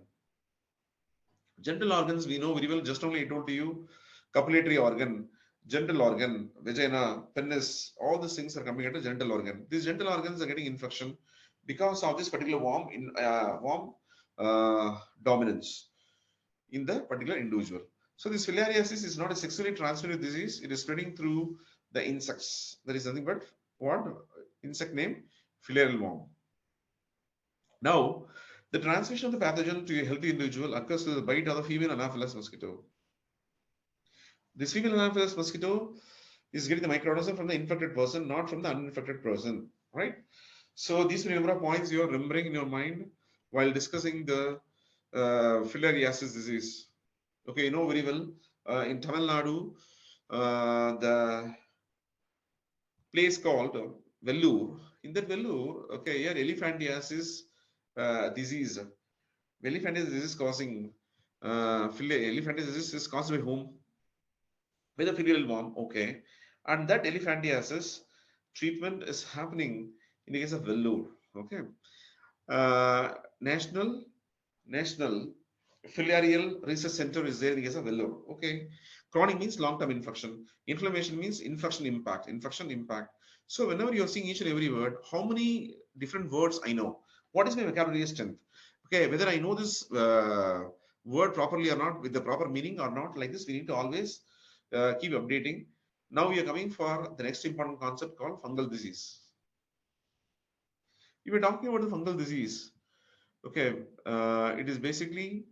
Genital organs, we know very well, just only I told to you, copulatory organ, genital organ, vagina, penis, all these things are coming under genital organ. These genital organs are getting infection because of this particular worm dominance in the particular individual. So this filariasis is not a sexually transmitted disease. It is spreading through the insects. There is nothing but what insect name? Filarial worm. Now, the transmission of the pathogen to a healthy individual occurs through the bite of the female Anopheles mosquito. This female Anopheles mosquito is getting the microorganism from the infected person, not from the uninfected person, right? So these are the number of points you are remembering in your mind while discussing the filariasis disease. Okay, you know very well in Tamil Nadu, the place called Vellore. In that Vellore, okay, here elephantiasis disease. Elephantiasis disease causing elephantiasis disease is caused by whom? By the filial worm. Okay, and that elephantiasis treatment is happening in the case of Vellore. Okay, national national Filarial Research Center is there in the case of Vellore. Okay. Chronic means long-term infection. Inflammation means infection impact. Infection impact. So whenever you're seeing each and every word, how many different words I know? What is my vocabulary strength? Okay, whether I know this word properly or not, with the proper meaning or not, like this, we need to always keep updating. Now we are coming for the next important concept called fungal disease. If we're talking about the fungal disease, okay, it is basically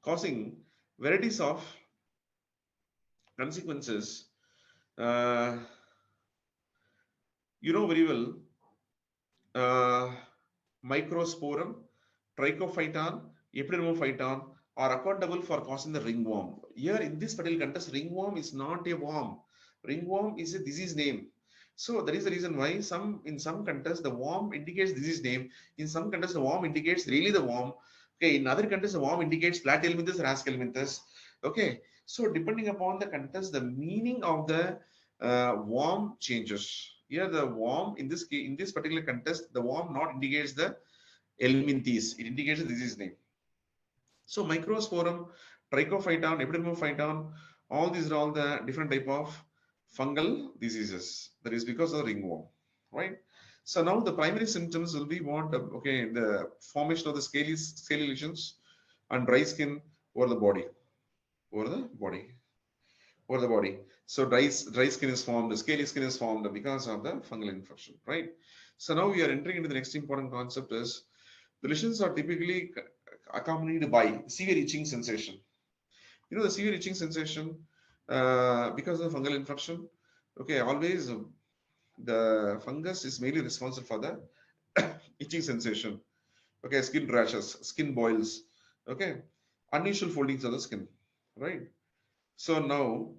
causing varieties of consequences. Uh, you know very well, uh, microsporum, trichophyton, epidermophyton are accountable for causing the ringworm. Here in this particular context, ringworm is not a worm. Ringworm is a disease name. So that is the reason why in some contests the worm indicates disease name. In some contests the worm indicates really the worm. Okay, in other contests the worm indicates Platyhelminthes or Ascalminthus. Okay, so depending upon the contest, the meaning of the worm changes. Here the worm in this case, in this particular contest, the worm not indicates the helminthes. It indicates the disease name. So Microsporum, Trichophyton, Epidermophyton, all these are all the different type of fungal diseases. That is because of the ringworm, right? So now the primary symptoms will be what? Okay, the formation of the scaly lesions and dry skin over the body, over the body, over the body. So dry skin is formed, the scaly skin is formed because of the fungal infection, right? So now we are entering into the next important concept is the lesions are typically accompanied by severe itching sensation. You know the severe itching sensation because of fungal infection. Okay, always the fungus is mainly responsible for the itching sensation. Okay, skin rashes, skin boils. Okay, unusual foldings of the skin. Right. So now,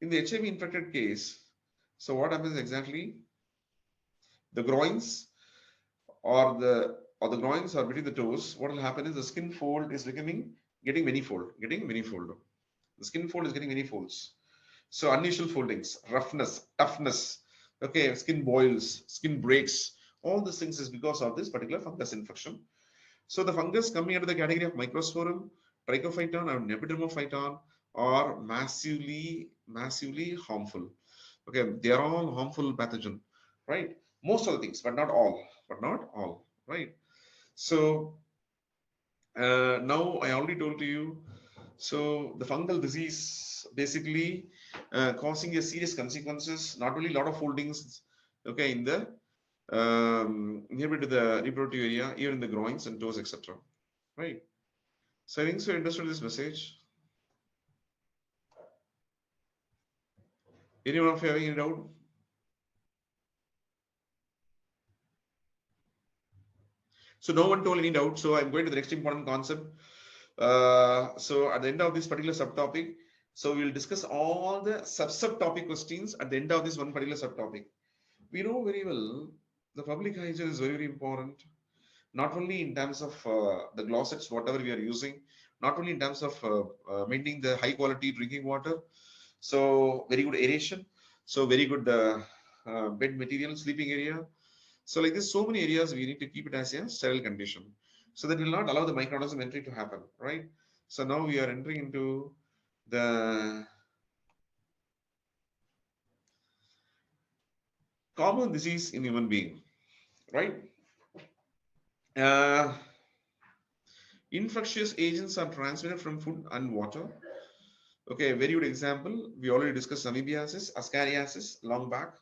in the HIV infected case, so what happens exactly? The groins or the groins or between the toes. What will happen is the skin fold is getting many fold. The skin fold is getting many folds. So unusual foldings, roughness, toughness, okay, skin boils, skin breaks. All these things is because of this particular fungus infection. So the fungus coming under the category of Microsporum, Trichophyton, and Epidermophyton are massively harmful. Okay, they are all harmful pathogen, right? Most of the things, but not all, right? So now I already told to you. So the fungal disease basically causing a serious consequences, not only a lot of foldings, okay, in the nearby to the reproductive area, even in the groins and toes, etc. Right. So I think so interested in this message. Anyone of you having any doubt? So no one told any doubt. So I'm going to the next important concept. So at the end of this particular subtopic, so we'll discuss all the subtopic questions at the end of this one particular subtopic. We know very well the public hygiene is very important, not only in terms of the glosets, whatever we are using, not only in terms of maintaining the high quality drinking water, so very good aeration, so very good bed material, sleeping area. So like this, so many areas we need to keep it as a sterile condition. So that will not allow the microorganism entry to happen, right? So now we are entering into the common disease in human being, right? Uh, Infectious agents are transmitted from food and water. Okay, very good example. We already discussed amoebiasis, ascariasis long back.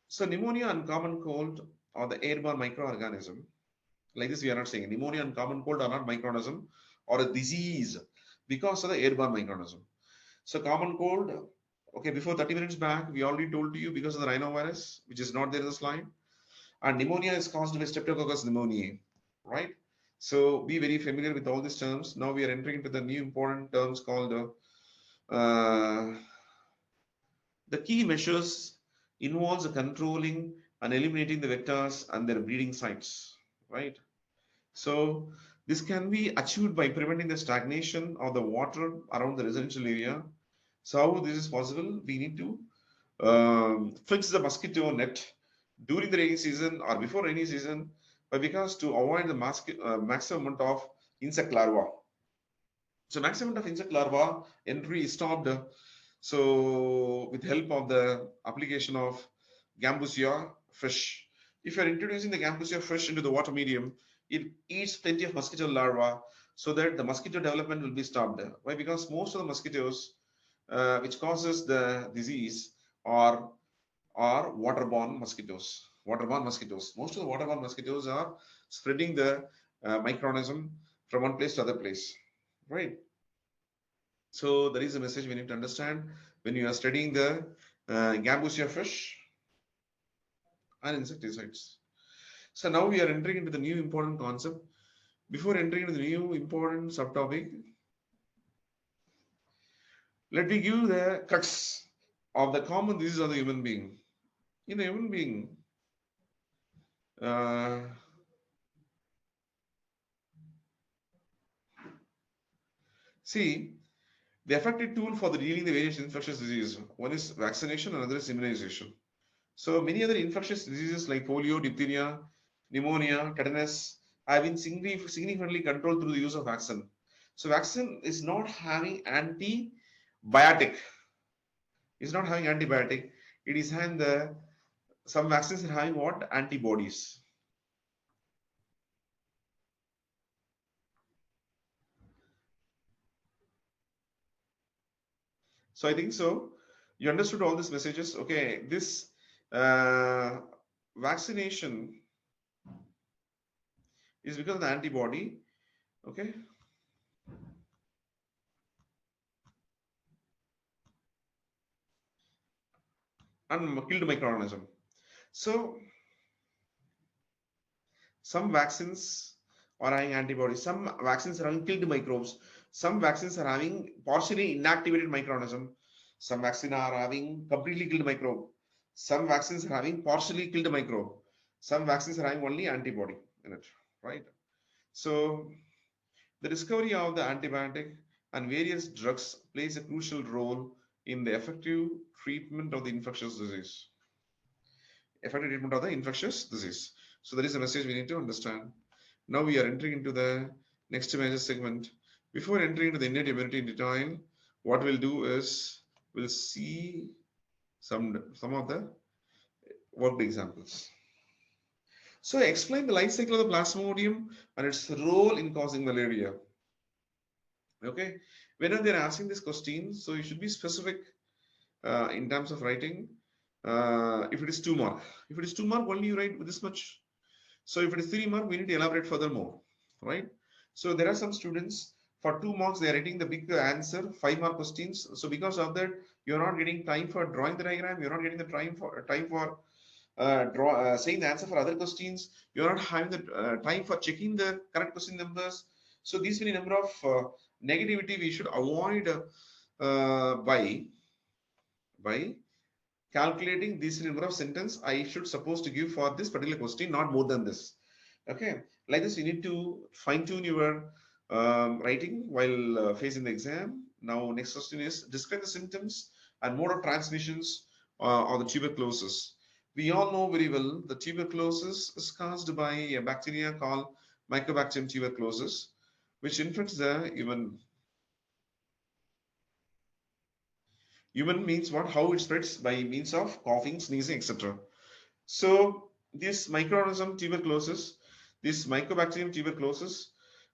So pneumonia and common cold are the airborne microorganism. Like this, we are not saying pneumonia and common cold are not microorganism or a disease because of the airborne microorganism. So common cold, okay, before 30 minutes back, we already told you because of the rhinovirus, which is not there in the slide. And pneumonia is caused by Streptococcus pneumoniae, right? So be very familiar with all these terms. Now we are entering into the new important terms called the key measures involves controlling and eliminating the vectors and their breeding sites, right? So this can be achieved by preventing the stagnation of the water around the residential area. So how this is possible? We need to fix the mosquito net during the rainy season or before rainy season, but because to avoid the maximum amount of insect larvae. So maximum amount of insect larvae entry is stopped. So with help of the application of Gambusia fish, if you are introducing the Gambusia fish into the water medium, it eats plenty of mosquito larvae so that the mosquito development will be stopped. Why? Because most of the mosquitoes which causes the disease are waterborne mosquitoes. Waterborne mosquitoes. Most of the waterborne mosquitoes are spreading the microorganism from one place to other place, right? So there is a message we need to understand when you are studying the Gambusia fish and insecticides. So now we are entering into the new important concept. Before entering into the new important subtopic, let me give the crux of the common disease of the human being. in a human being, uh, see, the effective tool for the dealing the various infectious diseases. One is vaccination, another is immunization. So many other infectious diseases like polio, diphtheria, pneumonia, tetanus have been significantly controlled through the use of vaccine. So vaccine is not having antibiotic. It's not having antibiotic. It is having the some vaccines are having what antibodies. So I think so. You understood all these messages. Okay, this uh, vaccination is because of the antibody. Okay, and killed microorganism. So some vaccines are having antibodies. Some vaccines are having killed microbes. Some vaccines are having partially inactivated microorganism. Some vaccines are having completely killed microbe. Some vaccines are having partially killed microbe. Some vaccines are having only antibody in it, right? So the discovery of the antibiotic and various drugs plays a crucial role in the effective treatment of the infectious disease. Effective treatment of the infectious disease. So that is the message we need to understand. Now we are entering into the next major segment. Before entering into the innate immunity in detail, what we'll do is we'll see some of the worked examples. So explain the life cycle of the plasmodium and its role in causing malaria. Okay, whenever they're asking this question, so you should be specific in terms of writing. If it is 2 mark, if it is 2 mark, only you write with this much. So if it is 3 mark, we need to elaborate furthermore, right? So there are some students for 2 marks they are writing the big answer, 5 mark questions. So because of that, you're not getting time for drawing the diagram. You're not getting the time for saying the answer for other questions. You're not having the time for checking the correct question numbers. So these many number of negativity we should avoid by calculating this number of sentence I should supposed to give for this particular question, not more than this. Okay, like this, you need to fine tune your writing while facing the exam. Now, next question is describe the symptoms and mode of transmissions of the tuberculosis. We all know very well the tuberculosis is caused by a bacteria called Mycobacterium tuberculosis, which infects the human means what how it spreads by means of coughing, sneezing, etc. So this microorganism tuberculosis, this mycobacterium tuberculosis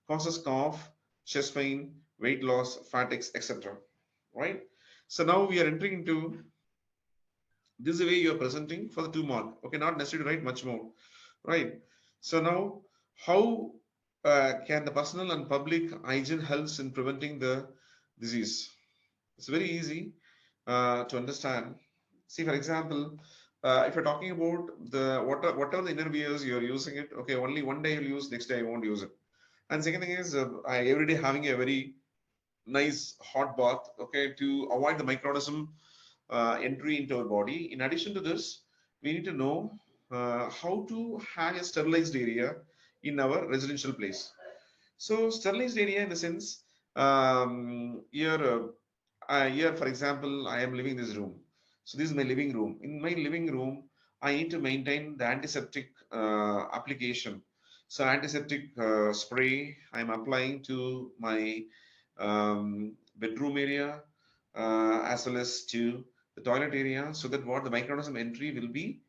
causes cough, chest pain, weight loss, fatigue, etc. Right? So now we are entering into this is the way you are presenting for the 2 mark. Okay, not necessary to write much more. Right? So now how can the personal and public hygiene helps in preventing the disease? It's very easy to understand. See, for example, if you're talking about the whatever the inner wears you're using it, okay, only one day you'll use, next day I won't use it. And second thing is, I every day having a very nice hot bath, okay, to avoid the microorganism entry into our body. In addition to this, we need to know how to have a sterilized area in our residential place. So sterilized area in the sense, here, for example, I am living this room. So this is my living room. In my living room, I need to maintain the antiseptic application. So antiseptic spray I'm applying to my bedroom area as well as to the toilet area, so that what the microorganism entry will be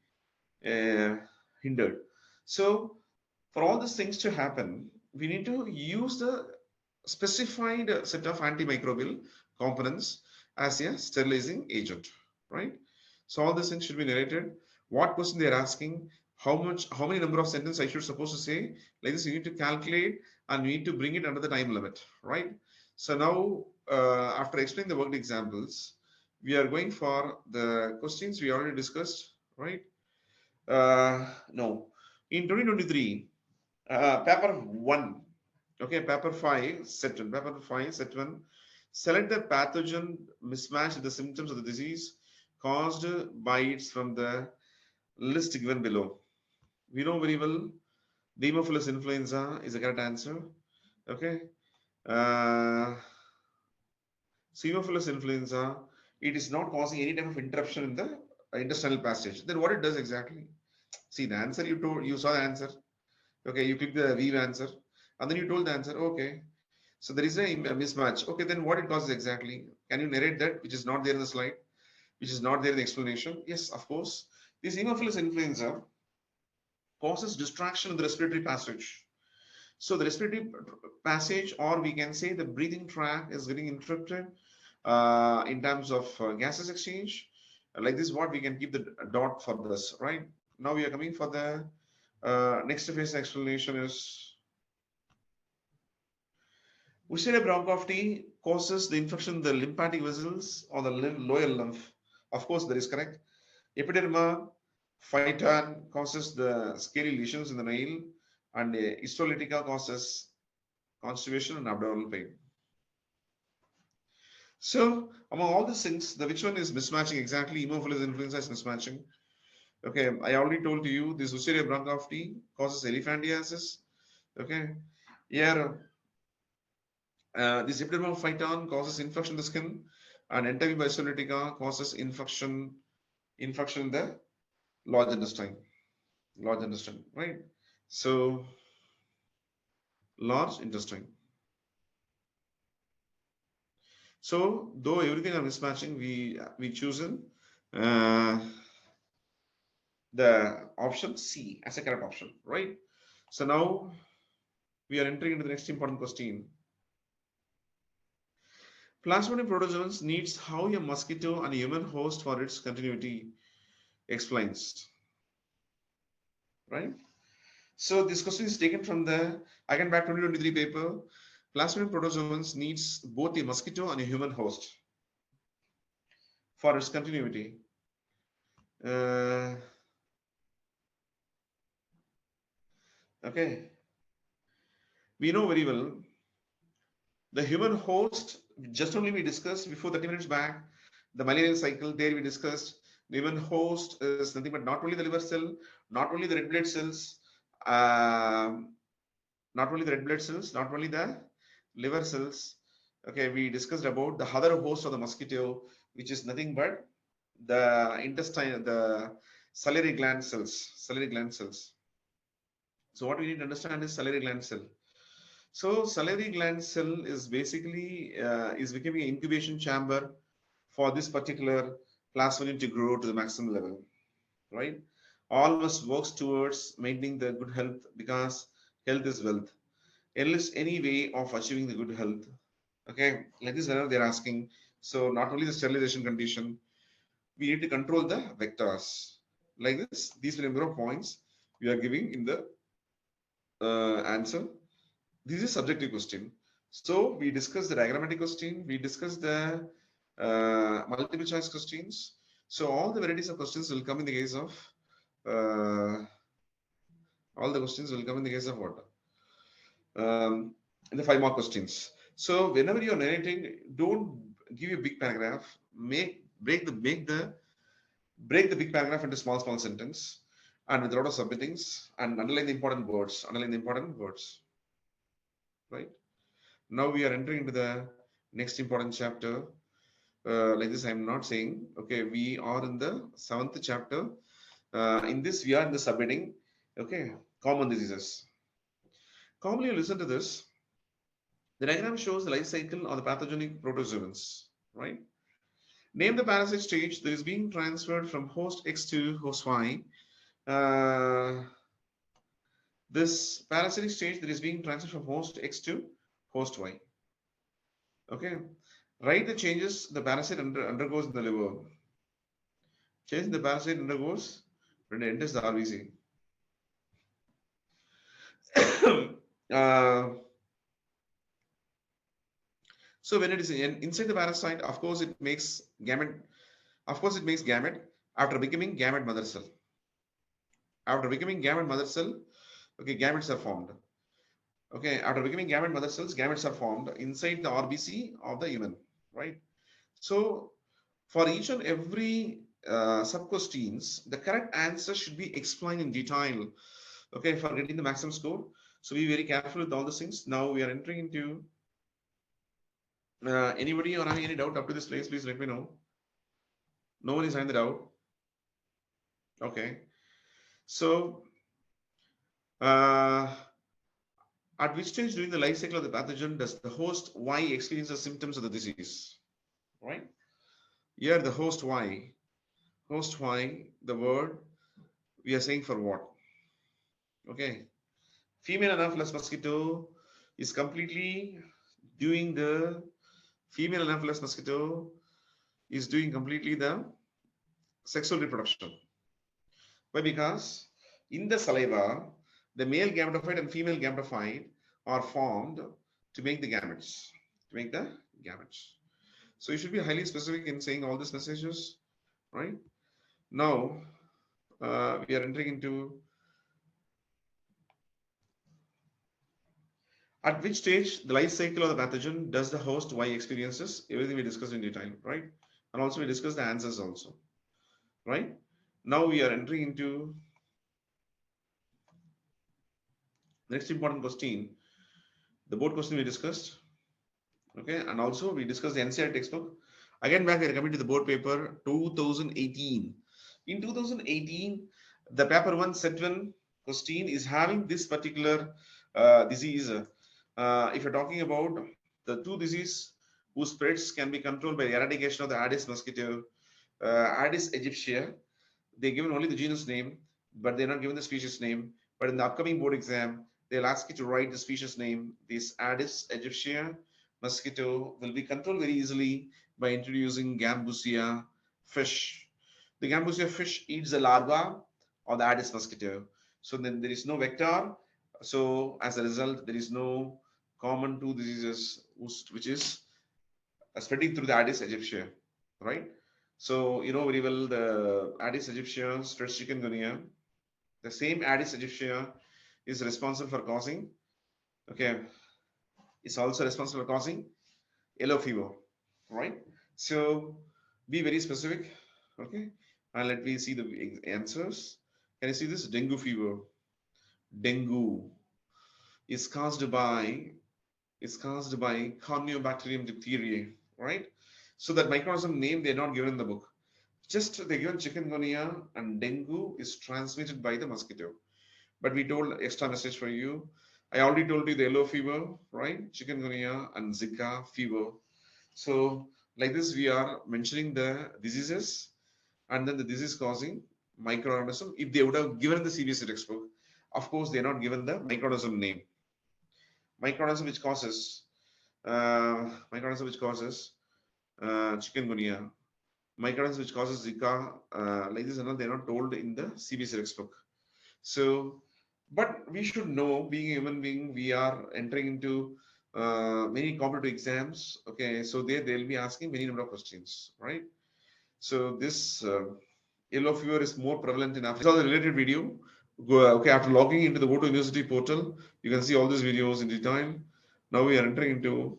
uh, hindered. So for all these things to happen, we need to use the specified set of antimicrobial components as a sterilizing agent, right? So all these things should be narrated. What question they are asking, how many number of sentences I should supposed to say. Like this, you need to calculate and you need to bring it under the time limit, right? So now, after explaining the worked examples, we are going for the questions we already discussed, right? No, in 2023, paper 1, okay, paper 5 set 1, paper 5 set 1, select the pathogen mismatch the symptoms of the disease caused by its from the list given below. We know very well the Haemophilus influenza is the correct answer. Okay. Uh, Haemophilus influenza, it is not causing any type of interruption in the intestinal passage. Then what it does exactly? See the answer you told, you saw the answer. Okay, you click the Weave answer, and then you told the answer. Okay, so there is a mismatch. Okay, then what it causes exactly? Can you narrate that, which is not there in the slide, which is not there in the explanation? Yes, of course. This Haemophilus influenza causes distraction in the respiratory passage. So the respiratory passage, or we can say the breathing tract, is getting interrupted in terms of gases exchange. Like this, what we can keep the dot for this, right? Now we are coming for the next phase explanation is Ushera bronchopty causes the infection in the lymphatic vessels or the lower lymph. Of course, that is correct. Epiderma phyton causes the scaly lesions in the nail, and histolytica causes constipation and abdominal pain. So, among all these things, the which one is mismatching exactly? Haemophilus influenza is mismatching. Okay, I already told you this Ushera bronchopty causes elephantiasis. Okay, here this epidermal phyton causes infection in the skin, and entaviba histolytica causes infection in the large intestine. Large intestine, right? So large intestine. So though everything are mismatching, we chosen uh, the option C as a correct option, right? So now we are entering into the next important question. Plasmodium protozoans needs how a mosquito and a human host for its continuity explains, right? So this question is taken from the Eigenback 2023 paper. Plasmodium protozoans needs both a mosquito and a human host for its continuity. Uh, okay, we know very well the human host. Just only we discussed before 30 minutes back the malarial cycle. There we discussed the human host is nothing but not only the liver cell, not only the red blood cells, um, not only the red blood cells, not only the liver cells. Okay, we discussed about the other host of the mosquito, which is nothing but the intestine, the salivary gland cells. Salivary gland cells. So what we need to understand is salivary gland cell. So salivary gland cell is basically is becoming an incubation chamber for this particular plasmodium to grow to the maximum level, right? All must works towards maintaining the good health because health is wealth. Endless any way of achieving the good health. Okay, like this, whenever they're asking. So not only the sterilization condition, we need to control the vectors. Like this, these are the number of points we are giving in the answer. This is a subjective question. So we discussed the diagrammatic question, we discussed the multiple choice questions. So all the varieties of questions will come in the case of all the questions will come in the case of what? In the 5 mark questions. So whenever you are narrating, don't give a big paragraph. Break the big paragraph into small sentence, and with a lot of subheadings, and underline the important words. Underline the important words. Right. Now we are entering into the next important chapter. Like this, I am not saying. Okay, we are in the 7th chapter. In this, we are in the subheading. Okay, common diseases. Commonly, you listen to this. The diagram shows the life cycle of the pathogenic protozoans. Right. Name the parasite stage that is being transferred from host X to host Y. Uh, this parasitic stage that is being transferred from host X to host Y. Okay. Write the changes the parasite undergoes in the liver. Change the parasite undergoes when it enters the RBC. uh, so when it is inside the parasite, of course it makes gamete. Of course it makes gamete after becoming gamete mother cell. After becoming gamete mother cell, okay, gametes are formed. Okay, after becoming gamete mother cells, gametes are formed inside the RBC of the human, right? So for each and every sub-questions, the correct answer should be explained in detail, okay, for getting the maximum score. So be very careful with all these things. Now we are entering into anybody or having any doubt up to this place, please let me know. No one is having the doubt. Okay. So at which stage during the life cycle of the pathogen does the host Y experience the symptoms of the disease? Right? Here the host Y, the word we are saying for what? Okay. Female Anopheles mosquito is completely doing the female Anopheles mosquito is doing completely the sexual reproduction. Why? Because in the saliva, the male gametophyte and female gametophyte are formed to make the gametes. To make the gametes. So you should be highly specific in saying all these messages, right? Now we are entering into at which stage the life cycle of the pathogen does the host Y experiences? Everything we discussed in detail, right? And also we discussed the answers also, right? Now we are entering into next important question, the board question we discussed, okay, and also we discussed the NCERT textbook. Again, back we are coming to the board paper 2018. In 2018, the paper 1 set 1 question is having this particular disease. If you're talking about the two disease whose spreads can be controlled by the eradication of the Aedes mosquito, Aedes aegyptia, they're given only the genus name, but they're not given the species name. But in the upcoming board exam, they'll ask you to write the species name. This Aedes aegyptia mosquito will be controlled very easily by introducing Gambusia fish. The Gambusia fish eats the larva of the Aedes mosquito. So then there is no vector. So as a result, there is no common two diseases which is spreading through the Aedes aegyptia, right? So you know very well the Aedes aegyptia spreads chikungunya. The same Aedes aegyptia is responsible for causing, okay, it's also responsible for causing yellow fever, right? So be very specific, okay? And let me see the answers. Can you see this? Dengue fever. Dengue is caused by Corneobacterium diphtheriae, right? So that microorganism name they're not given in the book. Just they given chikungunya and dengue is transmitted by the mosquito. But we told extra message for you. I already told you the yellow fever, right? Chikungunya and Zika fever. So like this, we are mentioning the diseases and then the disease causing microorganism. If they would have given the CBSE textbook, of course, they're not given the microorganism name. Microorganism which causes chikungunya, microorganism which causes Zika, like this, and they're not told in the CBSE textbook. So, but we should know, being a human being, we are entering into many competitive exams. Okay, so they'll be asking many number of questions, right? So this yellow fever is more prevalent in Africa. This is the related video. Okay, after logging into the Gotouniversity portal, you can see all these videos in detail. Now we are entering into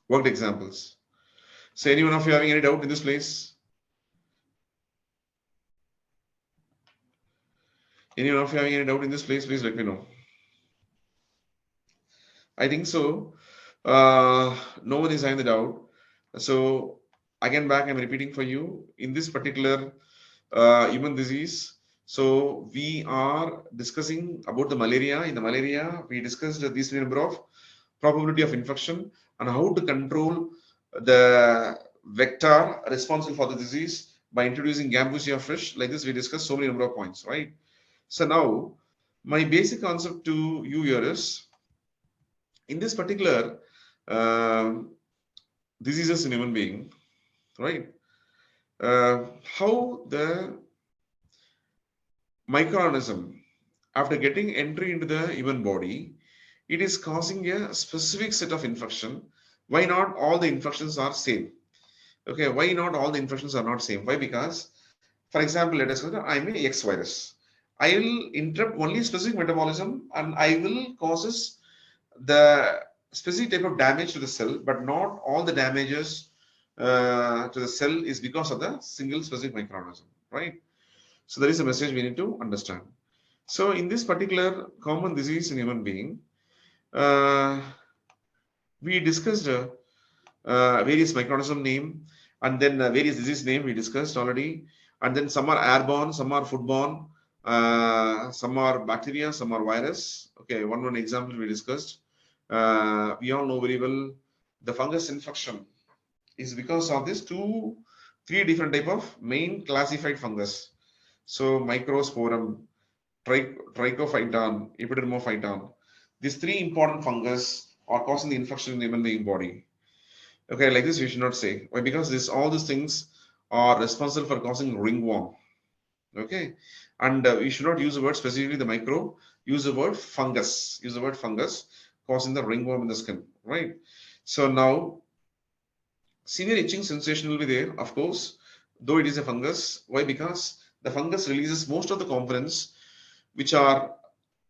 worked examples. So anyone of you having any doubt in this place? Anyone of you having any doubt in this place, please let me know. I think so. No one is having the doubt. So again, back I'm repeating for you in this particular human disease. So we are discussing about the malaria. In the malaria, we discussed this number of probability of infection and how to control the vector responsible for the disease by introducing Gambusia fish. Like this, we discussed so many number of points, right? So now, my basic concept to you here is, in this particular diseases in human being, right? How the microorganism, after getting entry into the human body, it is causing a specific set of infection. Why not all the infections are same? Okay, why not all the infections are not same? Why? Because, for example, let us consider I'm a X virus. I will interrupt only specific metabolism and I will causes the specific type of damage to the cell, but not all the damages to the cell is because of the single specific microorganism, right? So there is a message we need to understand. So in this particular common disease in human being, uh, we discussed various microorganism name, and then various disease name we discussed already, and then some are airborne, some are foodborne, some are bacteria, some are virus. Okay, one example we discussed. We all know very well the fungus infection is because of this three different type of main classified fungus. So microsporum, trichophyton, epidermophyton. These three important fungus are causing the infection in the human being body. Okay, like this we should not say. Why? Because this all these things are responsible for causing ringworm. Okay, and we should not use the word specifically the micro. Use the word fungus. Use the word fungus causing the ringworm in the skin. Right. So now severe itching sensation will be there, of course, though it is a fungus. Why? Because the fungus releases most of the components which are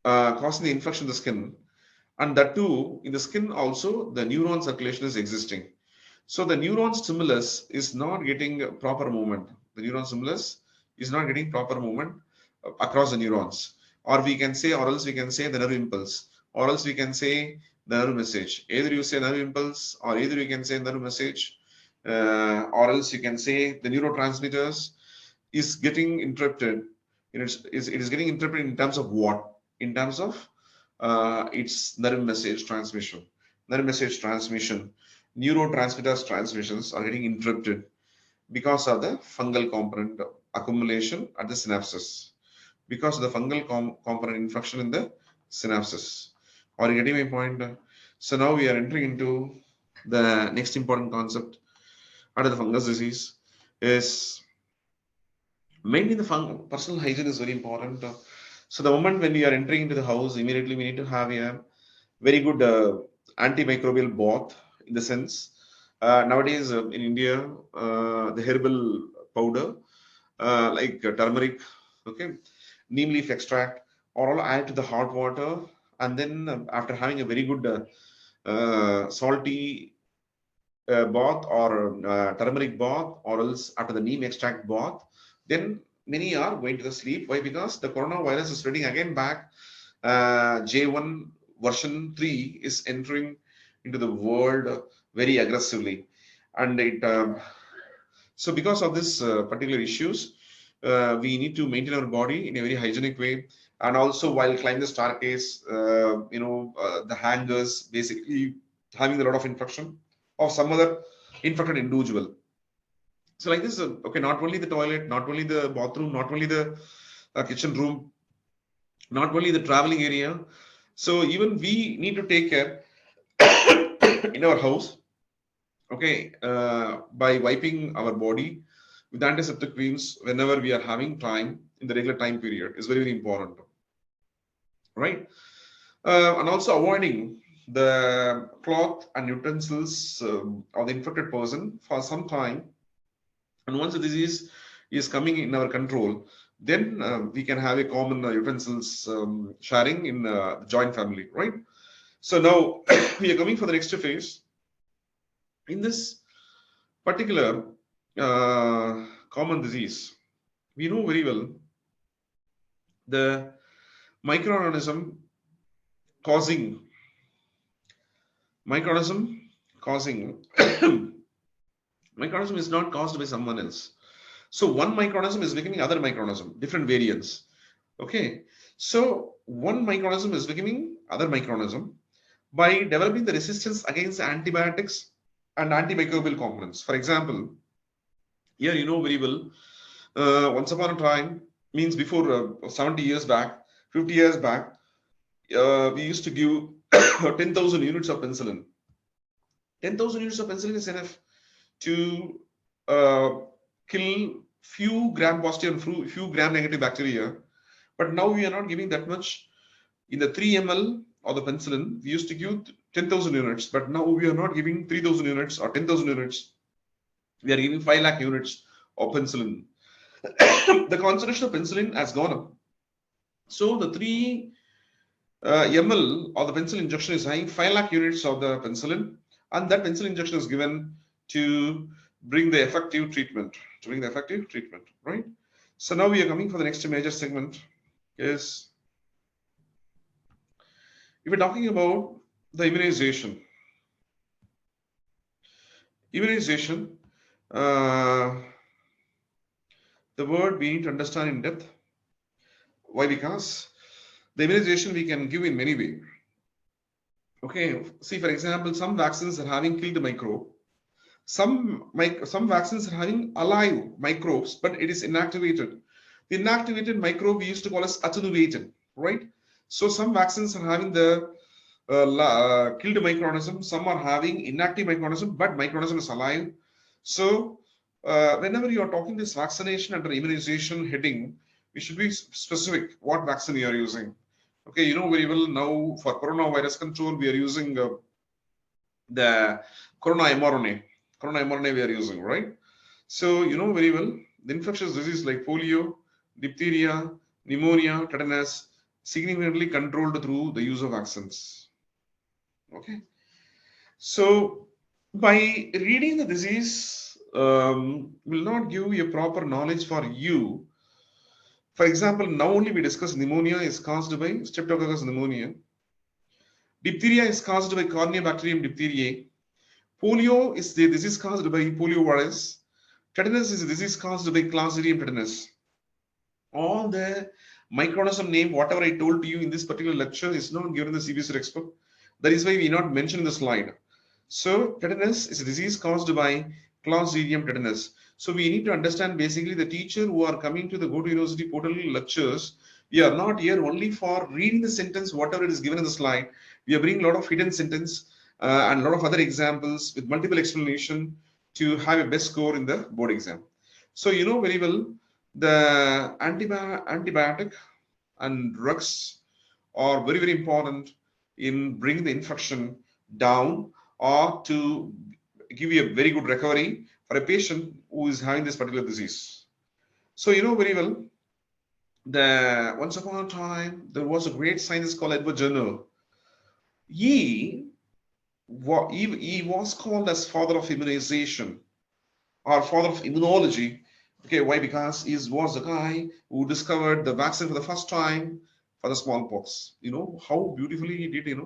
causing the infection in the skin, and that too in the skin also the neuron circulation is existing. So the neuron stimulus is not getting proper movement. The neuron stimulus is not getting proper movement across the neurons. Or we can say, or else we can say the nerve impulse, or else we can say the nerve message. Either you say nerve impulse, or either you can say nerve message, or else you can say the neurotransmitters is getting interrupted. It is getting interrupted in terms of what? In terms of its nerve message transmission. Nerve message transmission, neurotransmitters transmissions are getting interrupted because of the fungal component accumulation at the synapses. Because of the fungal component infection in the synapses. Are you getting my point? So now we are entering into the next important concept under the fungus disease is mainly the personal hygiene is very important. So the moment when we are entering into the house, immediately we need to have a very good antimicrobial bath in the sense nowadays in India the herbal powder like turmeric, okay, neem leaf extract, or all add to the hot water, and then after having a very good salty bath or turmeric bath, or else after the neem extract bath, then many are going to the sleep. Why? Because the coronavirus is spreading again back. J1 version 3 is entering into the world very aggressively, and it so because of this particular issues, we need to maintain our body in a very hygienic way, and also while climbing the staircase, the hangers basically having a lot of infection of some other infected individual. So like this, okay, not only the toilet, not only the bathroom, not only the kitchen room, not only the traveling area. So even we need to take care in our house, okay, by wiping our body with antiseptic creams whenever we are having time in the regular time period is very, very important, right? And also avoiding the cloth and utensils of the infected person for some time. And once the disease is coming in our control, then we can have a common utensils sharing in joint family, right? So now we are coming for the next phase. In this particular common disease, we know very well the microorganism causing microorganism causing microorganism is not caused by someone else. So one microorganism is becoming other microorganism, different variants. Okay, so one microorganism is becoming other microorganism by developing the resistance against antibiotics and antimicrobial components. For example, here you know very well, once upon a time, means before 70 years back, 50 years back, we used to give 10,000 units of penicillin. 10,000 units of penicillin is enough to uh, kill few gram positive and few gram negative bacteria. But now we are not giving that much. In the 3 ml of the penicillin, we used to give 10,000 units, but now we are not giving 3,000 units or 10,000 units. We are giving 5 lakh units of penicillin. The concentration of penicillin has gone up. So the three ml or the pencil injection is having 5 lakh units of the penicillin, and that penicillin injection is given to bring the effective treatment, right? So now we are coming for the next major segment is if we're talking about the immunization, uh, the word we need to understand in depth. Why? Because the immunization we can give in many ways. Okay, see for example, some vaccines are having killed microbe. Some vaccines are having alive microbes, but it is inactivated. The inactivated microbe we used to call as attenuated, right? So some vaccines are having the killed microorganism. Some are having inactive microorganism, but microorganism is alive. So whenever you are talking this vaccination under immunization heading, we should be specific what vaccine you are using. Okay, you know very well now for coronavirus control we are using the corona mRNA. Corona mRNA we are using, right? So you know very well the infectious disease like polio, diphtheria, pneumonia, tetanus significantly controlled through the use of vaccines. Okay, so by reading the disease will not give you a proper knowledge for you. For example, now only we discuss pneumonia is caused by Streptococcus pneumonia. Diphtheria is caused by Corneobacterium diphtheriae. Polio is the disease caused by poliovirus. Tetanus is a disease caused by Clostridium tetanus. All the microorganism name, whatever I told to you in this particular lecture, is not given in the CBSE textbook. That is why we not mentioned in the slide. So tetanus is a disease caused by Clostridium tetanus. So we need to understand basically the teacher who are coming to the Gotouniversity portal lectures. We are not here only for reading the sentence, whatever it is given in the slide. We are bringing a lot of hidden sentence and a lot of other examples with multiple explanation to have a best score in the board exam. So you know very well the antibiotic and drugs are very, very important in bringing the infection down or to give you a very good recovery for a patient who is having this particular disease. So you know very well that once upon a time there was a great scientist called Edward Jenner. He, he was called as father of immunization or father of immunology. Okay, why? Because he was the guy who discovered the vaccine for the first time for the smallpox. You know how beautifully he did.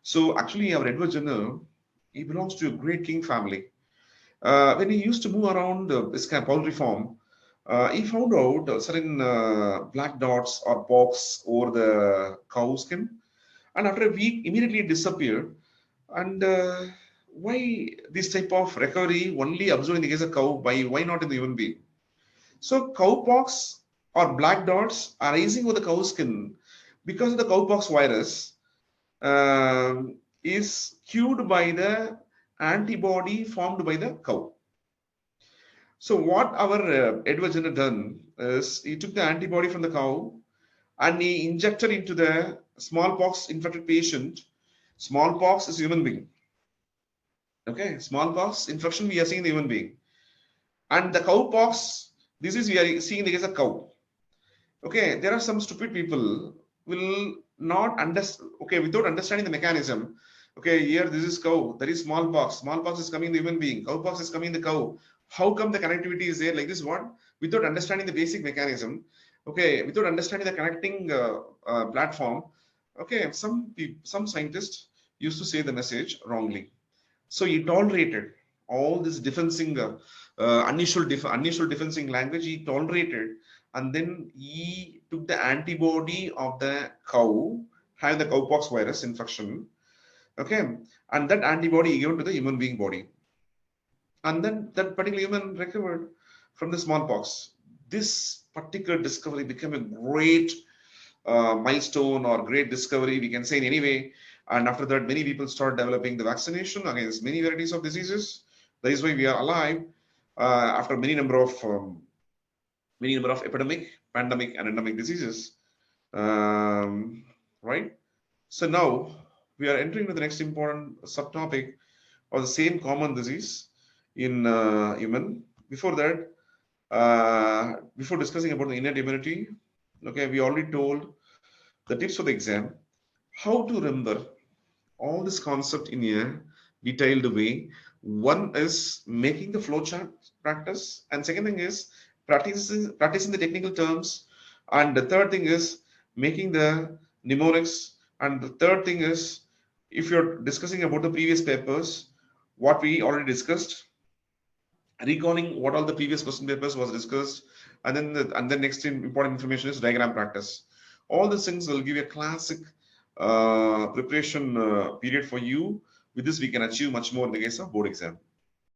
So actually, our Edward Jenner, he belongs to a great king family. When he used to move around this kind of poultry farm, he found out certain black dots or pox over the cow skin, and after a week, immediately it disappeared. And why this type of recovery only observed in the case of cow? Why not in the human being? So cowpox or black dots arising over the cow skin because of the cowpox virus is cured by the antibody formed by the cow. So what our Edward Jenner done is he took the antibody from the cow and he injected into the smallpox infected patient. Smallpox is human being. Okay, smallpox infection we are seeing in the human being, and the cowpox disease we are seeing in the case of cow. Okay, there are some stupid people will not understand. Okay, without understanding the mechanism. Okay, here this is cow, there is smallpox. Smallpox is coming in the human being. Cowpox is coming in the cow. How come the connectivity is there like this? What? Without understanding the basic mechanism. Okay, without understanding the connecting platform. Okay, some scientists used to say the message wrongly. So he tolerated all this unusual defensing language. He tolerated, and then he took the antibody of the cow having the cowpox virus infection. Okay, and that antibody he given to the human being body, and then that particular human recovered from the smallpox. This particular discovery became a great milestone or great discovery, we can say in any way. And after that, many people start developing the vaccination against many varieties of diseases. That is why we are alive after many number of epidemic, pandemic, and endemic diseases. Right. So now we are entering to the next important subtopic of the same common disease in human. Before that, before discussing about the innate immunity, okay, we already told the tips for the exam. how to remember all this concept in a detailed way. One is making the flowchart practice, and second thing is practicing the technical terms, and the third thing is making the mnemonics, and the third thing is if you're discussing about the previous papers, what we already discussed, recalling what all the previous question papers was discussed, and then next important information is diagram practice. All these things will give you a classic preparation period for you. With this, we can achieve much more in the case of board exam.